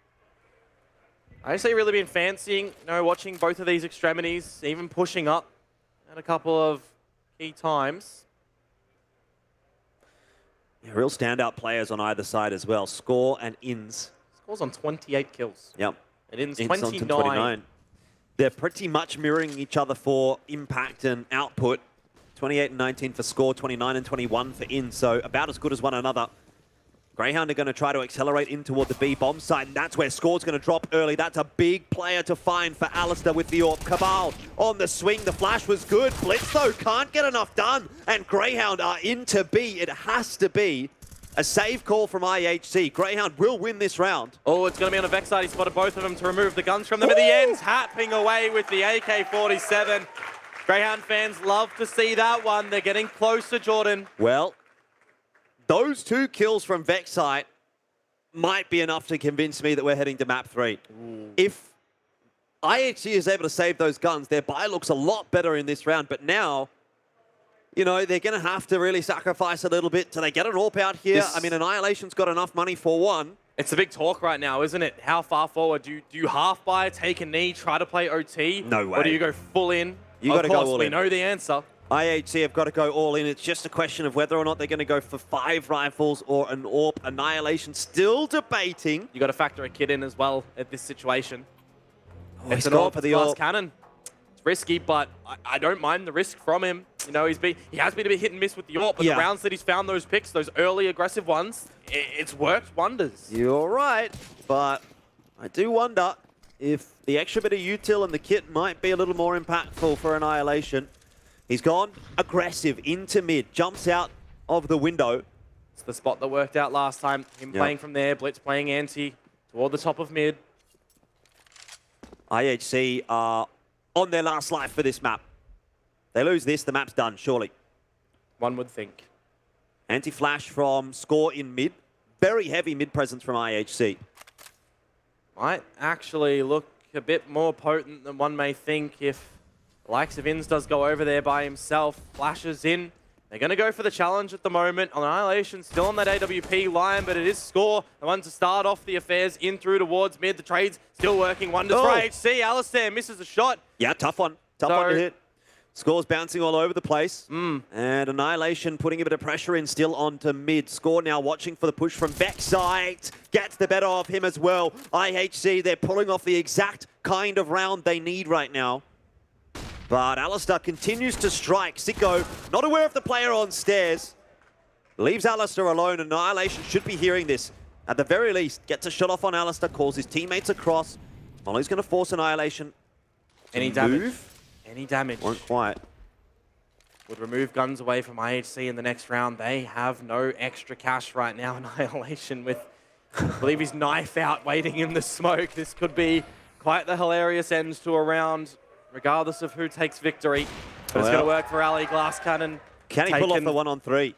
IHC really been fancying, watching both of these extremities, even pushing up at a couple of key times. Yeah, real standout players on either side as well. Score and Ins. Score's on 28 kills. Yep. And Ins Ins on 29. They're pretty much mirroring each other for impact and output. 28 and 19 for Score, 29 and 21 for In, so about as good as one another. Grayhound are going to try to accelerate in toward the B bomb site, and that's where Score's going to drop early. That's a big player to find for Alistair with the AWP. Cabal on the swing. The flash was good. Blitz, though, can't get enough done, and Grayhound are into B. It has to be a save call from IHC. Grayhound will win this round. Oh, it's going to be on a Vex side. He spotted both of them to remove the guns from them at the end. Happing away with the AK-47. Grayhound fans love to see that one. They're getting closer, Jordan. Well, those 2 kills from Vexite might be enough to convince me that we're heading to map 3. Ooh. If IHC is able to save those guns, their buy looks a lot better in this round, but now, they're going to have to really sacrifice a little bit. Do they get an AWP out here? I mean, Annihilation's got enough money for one. It's a big talk right now, isn't it? How far forward? Do you half buy, take a knee, try to play OT? No way. Or do you go full in? You got to go all in. Of course, we know the answer. IHC have got to go all in. It's just a question of whether or not they're going to go for 5 rifles or an AWP. Annihilation still debating. You got to factor a kid in as well at this situation. Oh, it's an gone AWP for the glass AWP. cannon. It's risky, but I don't mind the risk from him. He has been a bit hit and miss with the AWP, but the rounds that he's found those picks, those early aggressive ones, it's worked wonders. You're right, but I do wonder if the extra bit of util and the kit might be a little more impactful for Annihilation. He's gone aggressive into mid, jumps out of the window. It's the spot that worked out last time. Him playing from there, Blitz playing anti toward the top of mid. IHC are on their last life for this map. They lose this, the map's done, surely. One would think. Anti-flash from Score in mid. Very heavy mid presence from IHC. Might actually look a bit more potent than one may think if the likes of Ins does go over there by himself, flashes in. They're going to go for the challenge at the moment. Annihilation still on that AWP line, but it is Score, the one to start off the affairs in through towards mid. The trade's still working wonders for IHC. Alistair misses a shot. Yeah, tough one. Tough one to hit. Score's bouncing all over the place. And Annihilation putting a bit of pressure in still onto mid. Score now watching for the push from Vexite. Gets the better of him as well. IHC, they're pulling off the exact kind of round they need right now. But Alistair continues to strike. Sicko, not aware of the player on stairs. Leaves Alistair alone. Annihilation should be hearing this. At the very least, gets a shot off on Alistair, calls his teammates across. Molly's going to force Annihilation. Any damage? Any damage? Won't quite. Would remove guns away from IHC in the next round. They have no extra cash right now. Annihilation with, I believe, his knife out waiting in the smoke. This could be quite the hilarious end to a round, regardless of who takes victory. But it's going to work for Ali. Glass cannon. Can he pull off the 1-on-3?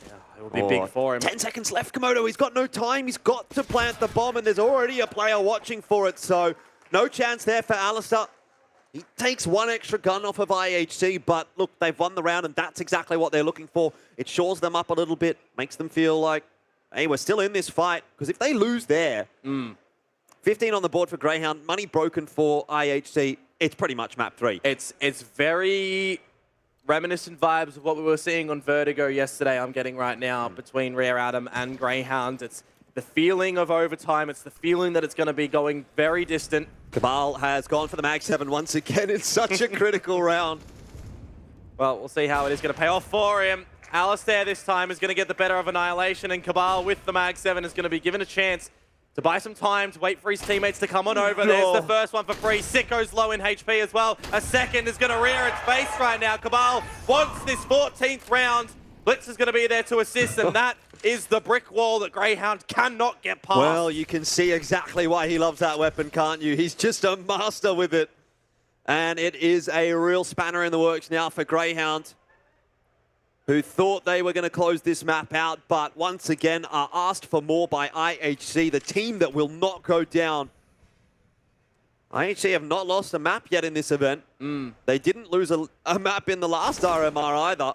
Yeah, it will be big for him. 10 seconds left, Komodo. He's got no time. He's got to plant the bomb, and there's already a player watching for it. So no chance there for Alistair. He takes one extra gun off of IHC, but look, they've won the round, and that's exactly what they're looking for. It shores them up a little bit, makes them feel like, hey, we're still in this fight. Because if they lose there, 15 on the board for Grayhound, money broken for IHC, it's pretty much map 3. It's very reminiscent vibes of what we were seeing on Vertigo yesterday, I'm getting right now, between Rare Adam and Grayhound. It's the feeling of overtime. It's the feeling that it's going to be going very distant. Cabal has gone for the Mag 7 once again. It's such a critical round. Well, we'll see how it is going to pay off for him. Alistair this time is going to get the better of Annihilation, and Cabal with the Mag 7 is going to be given a chance to buy some time, to wait for his teammates to come on over. There's the first one for free. Sicko's low in HP as well. A second is going to rear its face right now. Cabal wants this 14th round. Blitz is going to be there to assist, and that is the brick wall that Grayhound cannot get past. Well, you can see exactly why he loves that weapon, can't you? He's just a master with it. And it is a real spanner in the works now for Grayhound. who thought they were going to close this map out, but once again are asked for more by IHC, the team that will not go down. IHC have not lost a map yet in this event. They didn't lose a map in the last RMR either.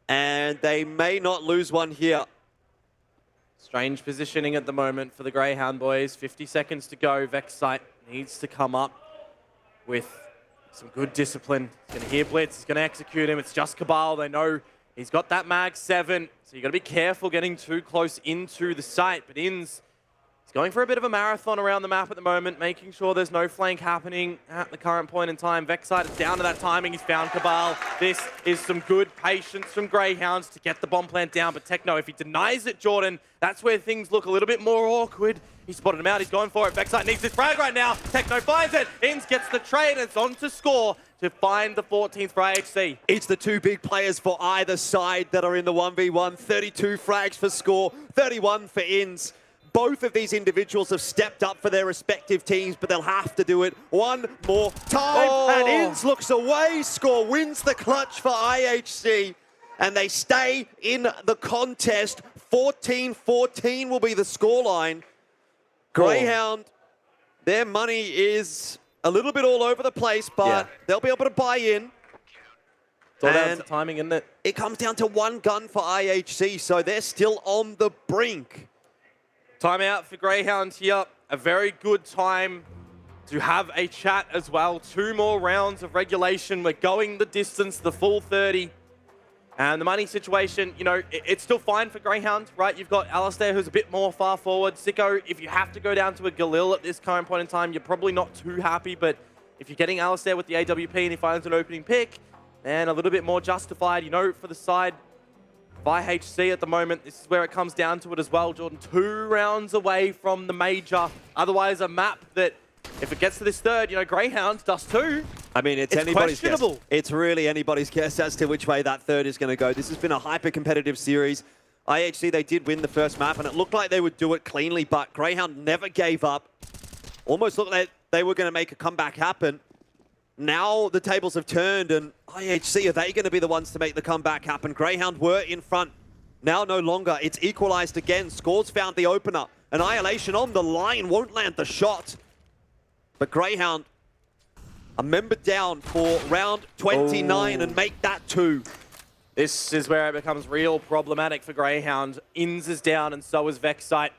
And they may not lose one here. Strange positioning at the moment for the Grayhound boys. 50 seconds to go. Vexite needs to come up with some good discipline. He's going to hear Blitz. He's going to execute him. It's just Cabal. They know he's got that mag 7. So you got to be careful getting too close into the site. But Inns, he's going for a bit of a marathon around the map at the moment, making sure there's no flank happening at the current point in time. Vexite is down to that timing. He's found Cabal. This is some good patience from Greyhounds to get the bomb plant down. But Techno, if he denies it, Jordan, that's where things look a little bit more awkward. He spotted him out. He's going for it. Vexite needs this frag right now. Techno finds it. Inns gets the trade. It's on to score to find the 14th for IHC. It's the two big players for either side that are in the 1v1. 32 frags for Score, 31 for Inns. Both of these individuals have stepped up for their respective teams, but they'll have to do it one more time. And Inns looks away. Score wins the clutch for IHC, and they stay in the contest. 14-14 will be the scoreline. Greyhound, their money is a little bit all over the place, but they'll be able to buy in. It's all down to timing, isn't it? It comes down to one gun for IHC, so they're still on the brink. Timeout for Greyhound here. A very good time to have a chat as well. 2 more rounds of regulation. We're going the distance, the full 30. And the money situation, you know, it's still fine for Greyhound, right? You've got Alistair, who's a bit more far forward. Sicko, if you have to go down to a Galil at this current point in time, you're probably not too happy. But if you're getting Alistair with the AWP and he finds an opening pick, then a little bit more justified, you know, for the side of IHC at the moment. This is where it comes down to it as well, Jordan. 2 rounds away from the major. Otherwise, a map that, if it gets to this third, you know, Greyhounds does too. I mean, it's anybody's guess. Questionable. It's really anybody's guess as to which way that third is going to go. This has been a hyper-competitive series. IHC, they did win the first map, and it looked like they would do it cleanly, but Greyhound never gave up. Almost looked like they were going to make a comeback happen. Now the tables have turned, and IHC, are they going to be the ones to make the comeback happen? Greyhound were in front. Now no longer. It's equalized again. Scores found the opener. Annihilation on the line won't land the shot. But Greyhound, a member down for round 29 and make that 2. This is where it becomes real problematic for Greyhound. Inns is down and so is Vexite.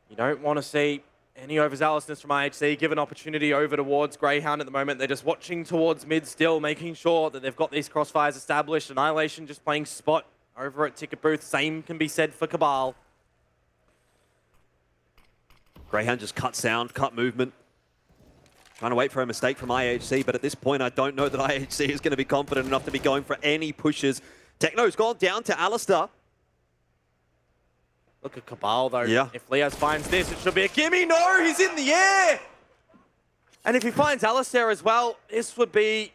You don't want to see any overzealousness from IHC. Give an opportunity over towards Greyhound at the moment. They're just watching towards mid still, making sure that they've got these crossfires established. Annihilation just playing spot over at Ticket Booth. Same can be said for Cabal. Greyhound just cut sound, cut movement. Trying to wait for a mistake from IHC, but at this point, I don't know that IHC is going to be confident enough to be going for any pushes. Techno's gone down to Alistair. Look at Cabal, though. Yeah. If Leaz finds this, it should be a gimme. No, he's in the air! And if he finds Alistair as well, this would be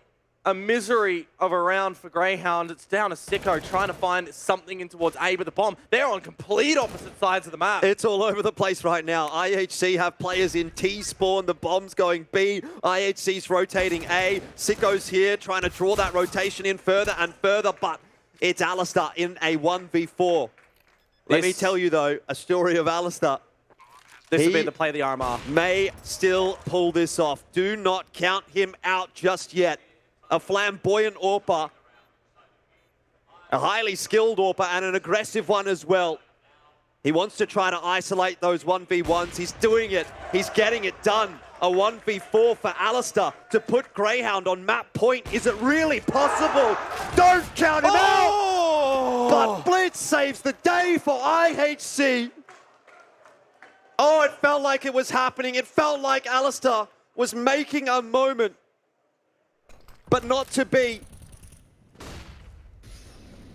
a misery of a round for Greyhound. It's down to Sicko trying to find something in towards A, but the bomb, they're on complete opposite sides of the map. It's all over the place right now. IHC have players in T-spawn, the bomb's going B, IHC's rotating A, Sicko's here trying to draw that rotation in further and further, but it's Alistair in a 1v4. Let me tell you though, a story of Alistair. This will be the play of the RMR. May still pull this off. Do not count him out just yet. A flamboyant AWPer, a highly skilled AWPer, and an aggressive one as well. He wants to try to isolate those 1v1s. He's doing it. He's getting it done. A 1v4 for Alistair to put Greyhound on map point. Is it really possible? Don't count him out! But Blitz saves the day for IHC. Oh, it felt like it was happening. It felt like Alistair was making a moment, but not to be.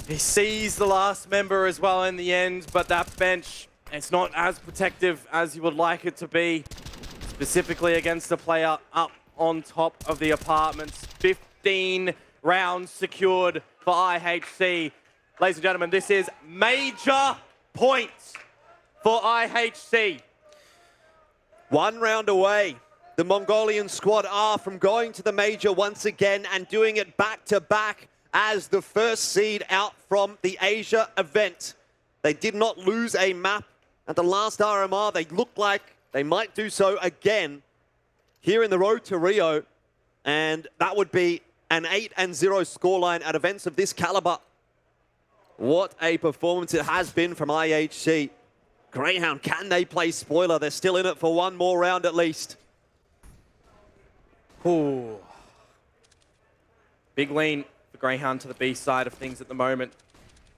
He sees the last member as well in the end, but that bench, it's not as protective as you would like it to be, specifically against the player up on top of the apartments. 15 rounds secured for IHC. Ladies and gentlemen, this is major points for IHC. 1 round away. the Mongolian squad are from going to the major once again and doing it back-to-back as the first seed out from the Asia event. They did not lose a map at the last RMR. They looked like they might do so again here in the road to Rio. And that would be an 8-0 scoreline at events of this caliber. What a performance it has been from IHC. Grayhound, can they play spoiler? They're still in it for one more round at least. Ooh. Big lean for Grayhound to the B side of things at the moment.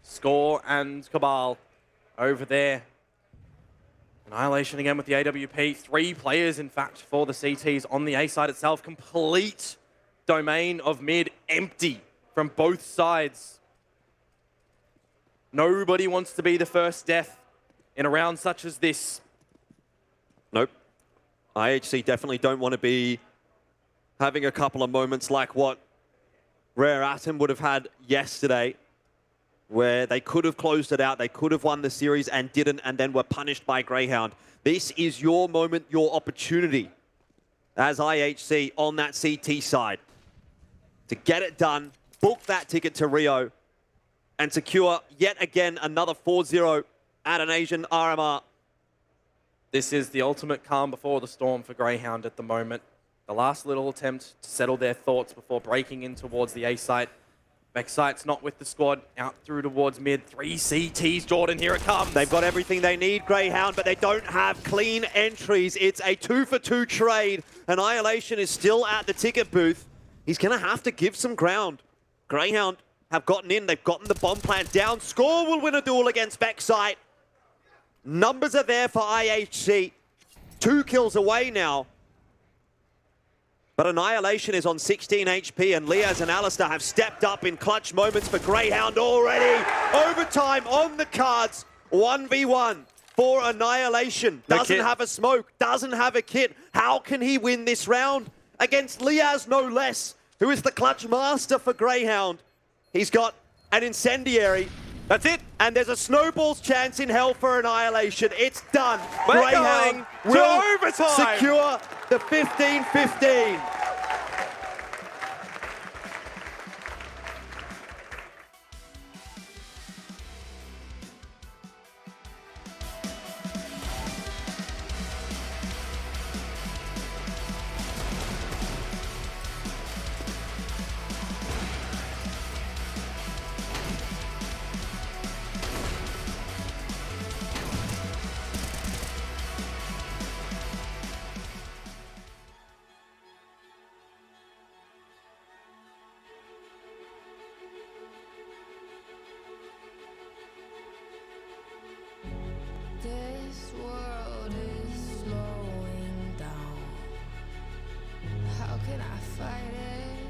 Score and Cabal over there. Annihilation again with the AWP. 3 players, in fact, for the CTs on the A side itself. Complete domain of mid empty from both sides. Nobody wants to be the first death in a round such as this. Nope. IHC definitely don't want to be having a couple of moments like what Rare Atom would have had yesterday, where they could have closed it out, they could have won the series and didn't, and then were punished by Grayhound. This is your moment, your opportunity as IHC on that CT side to get it done, book that ticket to Rio, and secure yet again another 4-0 at an Asian RMR. This is the ultimate calm before the storm for Grayhound at the moment. The last little attempt to settle their thoughts before breaking in towards the A site. Vexite's not with the squad, out through towards mid. 3 CTs, Jordan, here it comes. They've got everything they need, Grayhound, but they don't have clean entries. It's a 2-for-2 trade. Annihilation is still at the ticket booth. He's going to have to give some ground. Grayhound have gotten in, they've gotten the bomb plant down. Score will win a duel against Vexite. Numbers are there for IHC. 2 kills away now. But Annihilation is on 16 HP, and Liaz and Alistair have stepped up in clutch moments for Grayhound already. Overtime on the cards. 1v1 for Annihilation. Doesn't have a smoke, doesn't have a kit. How can he win this round? Against Liaz, no less, who is the clutch master for Grayhound. He's got an incendiary. That's it. And there's a snowball's chance in hell for Annihilation. It's done. We're Grayhound going to will overtime. secure the 15-15. This world is slowing down. How can I fight it?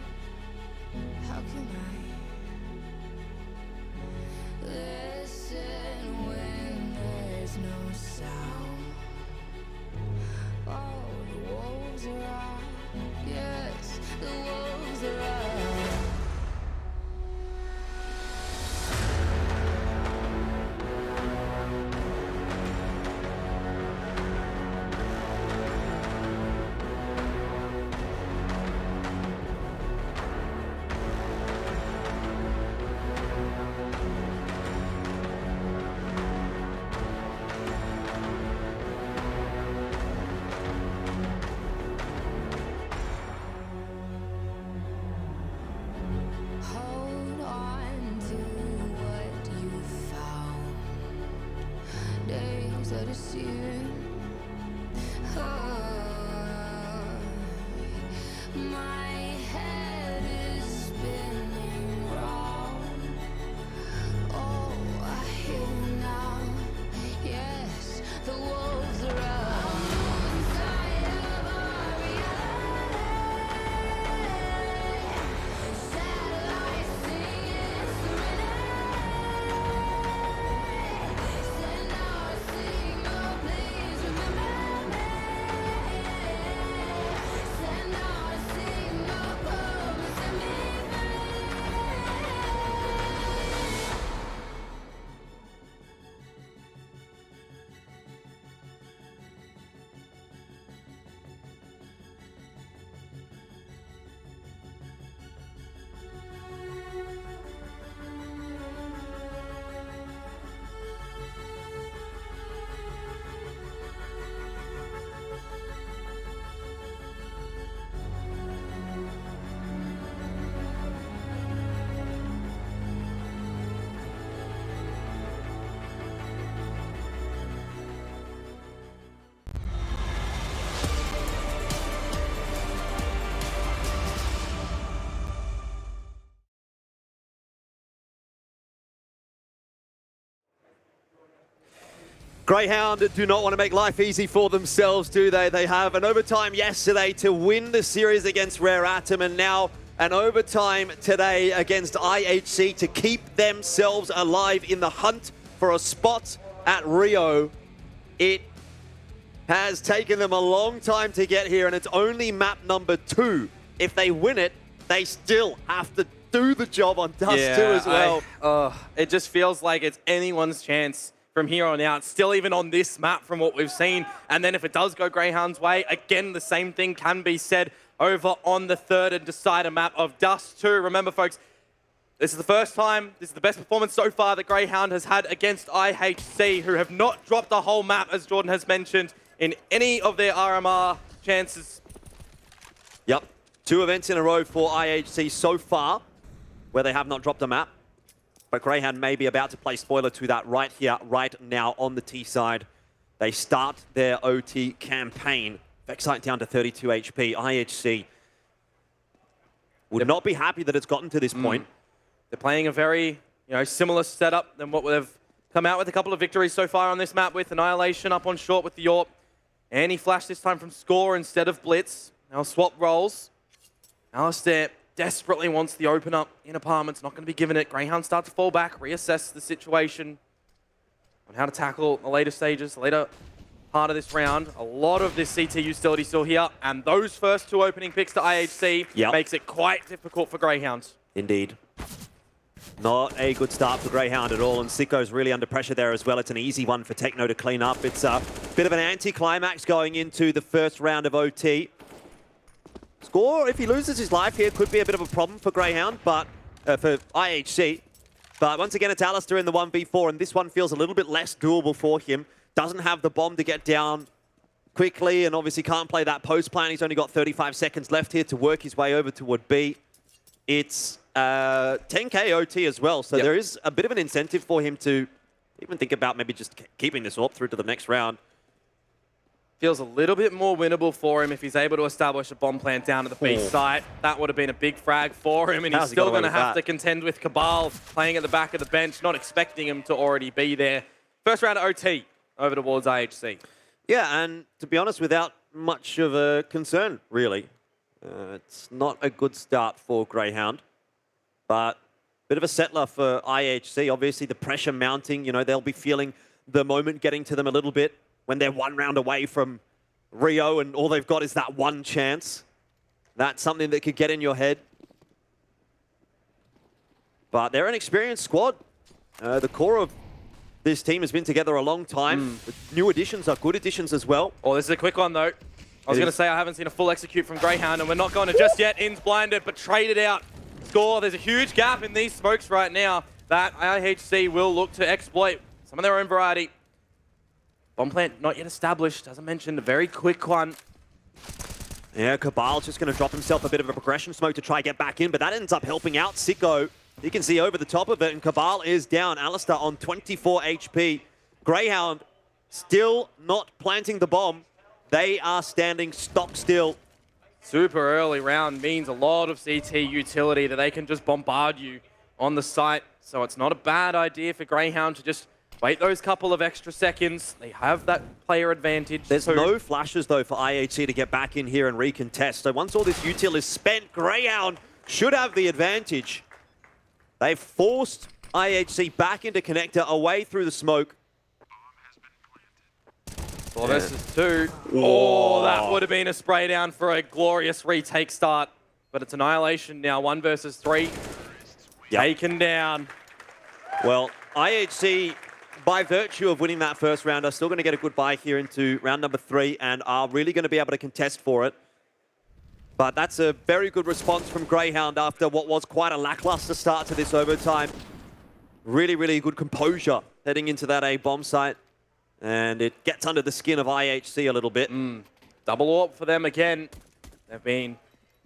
How can I listen when there's no sound? Oh, the wolves are out. Yes, the wolves are out. Hold on to what you found. Days are deceiving. My head is spinning round. Oh, I hear you now. Yes, the wolves are out. Inside of our reality. Satellites singing serenade. Send out a signal, please remember me. Send out a signal. Grayhound do not want to make life easy for themselves, do they? They have an overtime yesterday to win the series against Rare Atom, and now an overtime today against IHC to keep themselves alive in the hunt for a spot at Rio. It has taken them a long time to get here, and it's only map number 2. If they win it, they still have to do the job on Dust 2 as well. It just feels like it's anyone's chance from here on out, still even on this map from what we've seen. And then if it does go Greyhound's way, again, the same thing can be said over on the third and decider map of Dust 2. Remember, folks, this is the first time, this is the best performance so far that Greyhound has had against IHC, who have not dropped the whole map, as Jordan has mentioned, in any of their RMR chances. Yep, 2 events in a row for IHC so far, where they have not dropped a map. But Greyhound may be about to play spoiler to that right here, right now on the T side. They start their OT campaign. Vexite down to 32 HP. IHC would not be happy that it's gotten to this point. They're playing a very similar setup than what they've come out with. A couple of victories so far on this map with Annihilation up on short with the AWP. Anti-flash this time from Score instead of Blitz. Now swap roles. Alistair desperately wants the open up in apartments, not going to be given it. Greyhound start to fall back, reassess the situation on how to tackle the later stages, the later part of this round. A lot of this CT utility still here, and those first 2 opening picks to IHC makes it quite difficult for Greyhound. Indeed. Not a good start for Greyhound at all, and Sicko's really under pressure there as well. It's an easy one for Techno to clean up. It's a bit of an anti-climax going into the first round of OT. Score, if he loses his life here, could be a bit of a problem for Greyhound, but for IHC. But once again, it's Alistair in the 1v4, and this one feels a little bit less doable for him. Doesn't have the bomb to get down quickly, and obviously can't play that post plan. He's only got 35 seconds left here to work his way over toward B. It's 10k OT as well, so there is a bit of an incentive for him to even think about maybe just keeping this AWP through to the next round. Feels a little bit more winnable for him if he's able to establish a bomb plant down at the B site. That would have been a big frag for him, and he's still going to have to contend with Cabal playing at the back of the bench, not expecting him to already be there. First round of OT over towards IHC. Yeah, and to be honest, without much of a concern, really. It's not a good start for Greyhound, but a bit of a settler for IHC. Obviously, the pressure mounting, they'll be feeling the moment getting to them a little bit when they're 1 round away from Rio and all they've got is that one chance. That's something that could get in your head. But they're an experienced squad. The core of this team has been together a long time. The new additions are good additions as well. Oh, this is a quick one, though. I was going to say I haven't seen a full execute from Greyhound, and we're not going to just yet. In's blinded, but traded out. Score. There's a huge gap in these smokes right now that IHC will look to exploit. Some of their own variety. Bomb plant not yet established, as I mentioned, a very quick one. Yeah, Cabal's just going to drop himself a bit of a progression smoke to try to get back in, but that ends up helping out Sicko. You can see over the top of it, and Cabal is down. Alistair on 24 HP. Greyhound still not planting the bomb. They are standing stock still. Super early round means a lot of CT utility that they can just bombard you on the site. So it's not a bad idea for Greyhound to just wait those couple of extra seconds. They have that player advantage. There's no flashes, though, for IHC to get back in here and recontest. So once all this util is spent, Greyhound should have the advantage. They've forced IHC back into connector, away through the smoke. 4 versus 2. Oh, that would have been a spray down for a glorious retake start. But it's Annihilation now, 1 versus 3. Taken down. Well, IHC, by virtue of winning that first round, are still going to get a good bye here into round number 3 and are really going to be able to contest for it. But that's a very good response from Greyhound after what was quite a lackluster start to this overtime. Really, really good composure heading into that A bomb site. And it gets under the skin of IHC a little bit. Double AWP for them again. They've been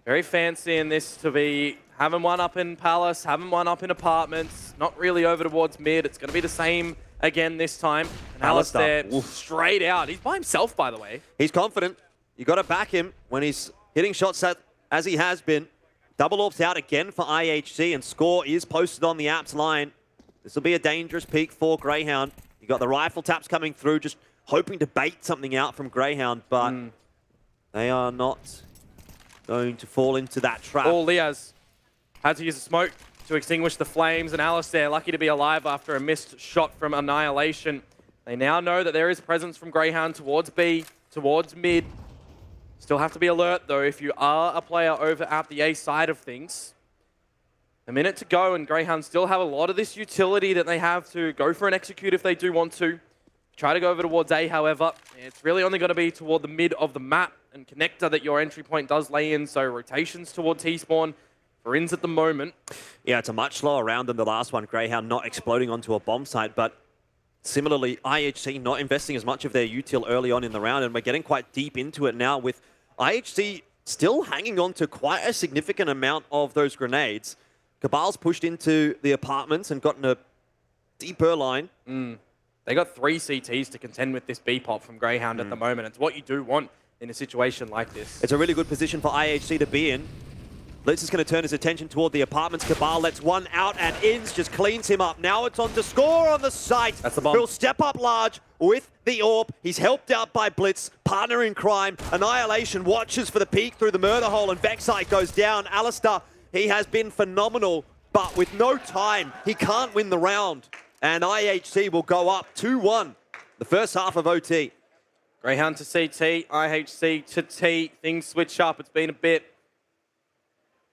very fancy in this to be having one up in Palace, having one up in apartments, not really over towards mid. It's going to be the same again this time. And Alistair straight out. He's by himself, by the way. He's confident. You got to back him when he's hitting shots as he has been. Double AWP's out again for IHC, and Score is posted on the apps line. This will be a dangerous peak for Greyhound. You You got the rifle taps coming through, just hoping to bait something out from Grayhound, but they are not going to fall into that trap. Oh, Liaz had to use a smoke to extinguish the flames, and Alistair lucky to be alive after a missed shot from Annihilation. They now know that there is presence from Grayhound towards B, towards mid. Still have to be alert, though, if you are a player over at the A side of things. A minute to go, and Greyhound still have a lot of this utility that they have to go for an execute if they do want to. Try to go over towards A, however. It's really only going to be toward the mid of the map and connector that your entry point does lay in, so rotations toward T-spawn for ins at the moment. Yeah, it's a much slower round than the last one. Greyhound not exploding onto a bomb site, but similarly, IHC not investing as much of their util early on in the round, and we're getting quite deep into it now with IHC still hanging on to quite a significant amount of those grenades. Cabal's pushed into the apartments and gotten a deeper line. They got 3 CTs to contend with this B-pop from Greyhound at the moment. It's what you do want in a situation like this. It's a really good position for IHC to be in. Blitz is going to turn his attention toward the apartments. Cabal lets one out, and Inns just cleans him up. Now it's on to score on the site. That's the bomb. He'll step up large with the AWP. He's helped out by Blitz, partner in crime. Annihilation watches for the peek through the murder hole, and Vexite goes down. Alistair, he has been phenomenal, but with no time, he can't win the round. And IHC will go up 2-1, the first half of OT. Greyhound to CT, IHC to T. Things switch up. It's been a bit,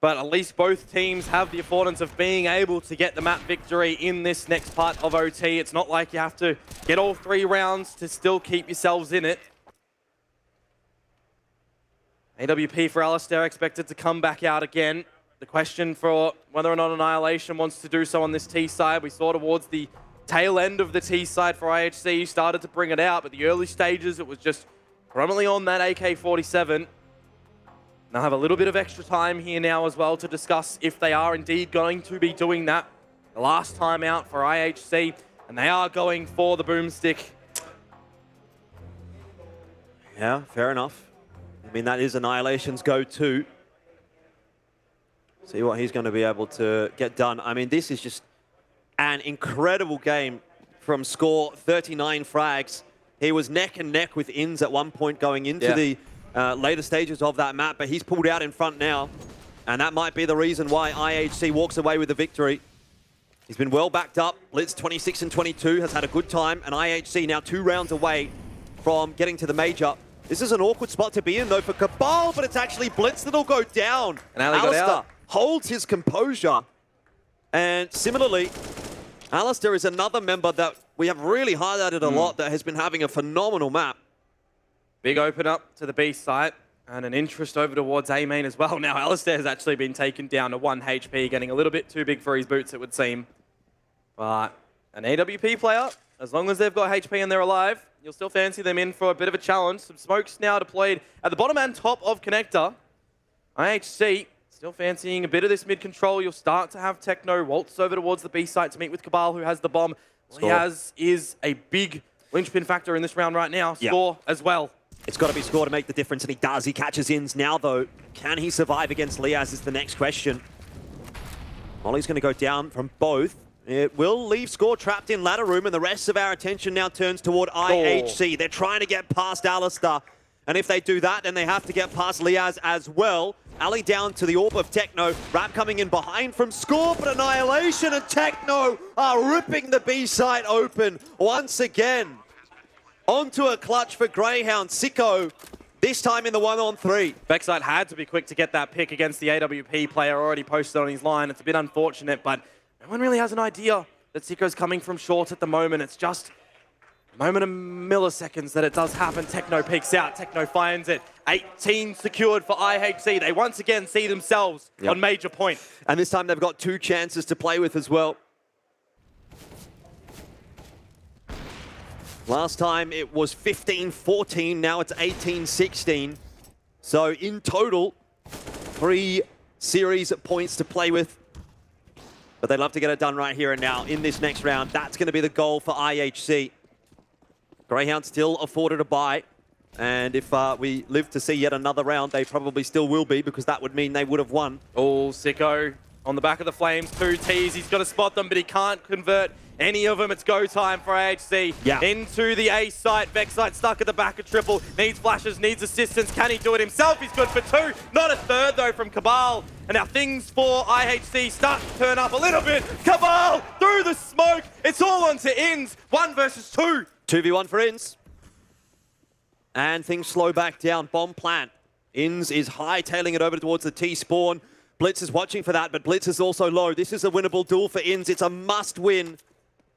but at least both teams have the affordance of being able to get the map victory in this next part of OT. It's not like you have to get all 3 rounds to still keep yourselves in it. AWP for Alistair expected to come back out again. The question for whether or not Annihilation wants to do so on this T side, we saw towards the tail end of the T side for IHC, started to bring it out, but the early stages, it was just prominently on that AK-47. They'll have a little bit of extra time here now as well to discuss if they are indeed going to be doing that. The last time out for IHC, and they are going for the boomstick. Yeah, fair enough. I mean, that is Annihilation's go-to. See what he's going to be able to get done. I mean, this is just an incredible game from Score, 39 frags. He was neck and neck with Inns at one point going into the later stages of that map, but he's pulled out in front now, and that might be the reason why IHC walks away with the victory. He's been well backed up. Blitz 26 and 22 has had a good time, and IHC now 2 rounds away from getting to the major. This is an awkward spot to be in, though, for Cabal, but it's actually Blitz that'll go down. And Ali got Alistair out. holds his composure. And similarly, Alistair is another member that we have really highlighted a lot that has been having a phenomenal map. Big open up to the B site, and an interest over towards A main as well. Now, Alistair has actually been taken down to 1 HP, getting a little bit too big for his boots, it would seem. But an AWP player, as long as they've got HP and they're alive, you'll still fancy them in for a bit of a challenge. Some smokes now deployed at the bottom and top of connector. IHC still fancying a bit of this mid-control. You'll start to have Techno waltz over towards the B site to meet with Cabal, who has the bomb. Liaz is a big linchpin factor in this round right now. Score as well. It's got to be Score to make the difference, and he does. He catches Inns now, though. Can he survive against Liaz is the next question. Molly's going to go down from both. It will leave Score trapped in ladder room, and the rest of our attention now turns toward IHC. They're trying to get past Alistair, and if they do that, then they have to get past Liaz as well. Ali down to the AWP of Techno. Rap coming in behind from Score, but Annihilation and Techno are ripping the B site open once again. Onto a clutch for Greyhound. Sicko, this time in the 1-on-3. Vexite had to be quick to get that pick against the AWP player already posted on his line. It's a bit unfortunate, but no one really has an idea that Sicko's coming from short at the moment. It's just a moment of milliseconds that it does happen. Techno peeks out. Techno finds it. 18 secured for IHC. They once again see themselves on major point. And this time they've got 2 chances to play with as well. Last time it was 15-14, now it's 18-16. So in total, 3 series points to play with. But they'd love to get it done right here and now in this next round. That's going to be the goal for IHC. Greyhound still afforded a bye. And if we live to see yet another round, they probably still will be, because that would mean they would have won. Oh, Sicko On the back of the Flames, 2 Ts. He's got to spot them, but he can't convert any of them. It's go time for IHC. Yeah. Into the A site. Vexite stuck at the back of triple. Needs flashes, needs assistance. Can he do it himself? He's good for 2. Not a third, though, from Cabal. And now things for IHC start to turn up a little bit. Cabal through the smoke. It's all on to Ins. 1 versus 2. 2v1 for Ins. And things slow back down. Bomb plant. Ins is hightailing it over towards the T-spawn. Blitz is watching for that, but Blitz is also low. This is a winnable duel for Ins. It's a must-win,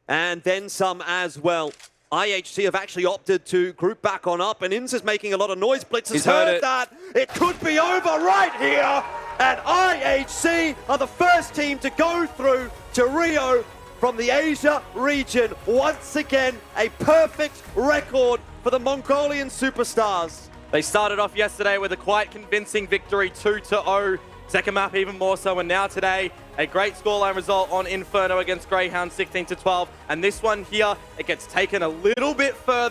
and then some as well. IHC have actually opted to group back on up, and Ins is making a lot of noise. Blitz has heard that. It could be over right here, and IHC are the first team to go through to Rio from the Asia region. Once again, a perfect record for the Mongolian superstars. They started off yesterday with a quite convincing victory, 2-0. Second map even more so, and now today, a great scoreline result on Inferno against Grayhound, 16-12. And this one here, it gets taken a little bit further.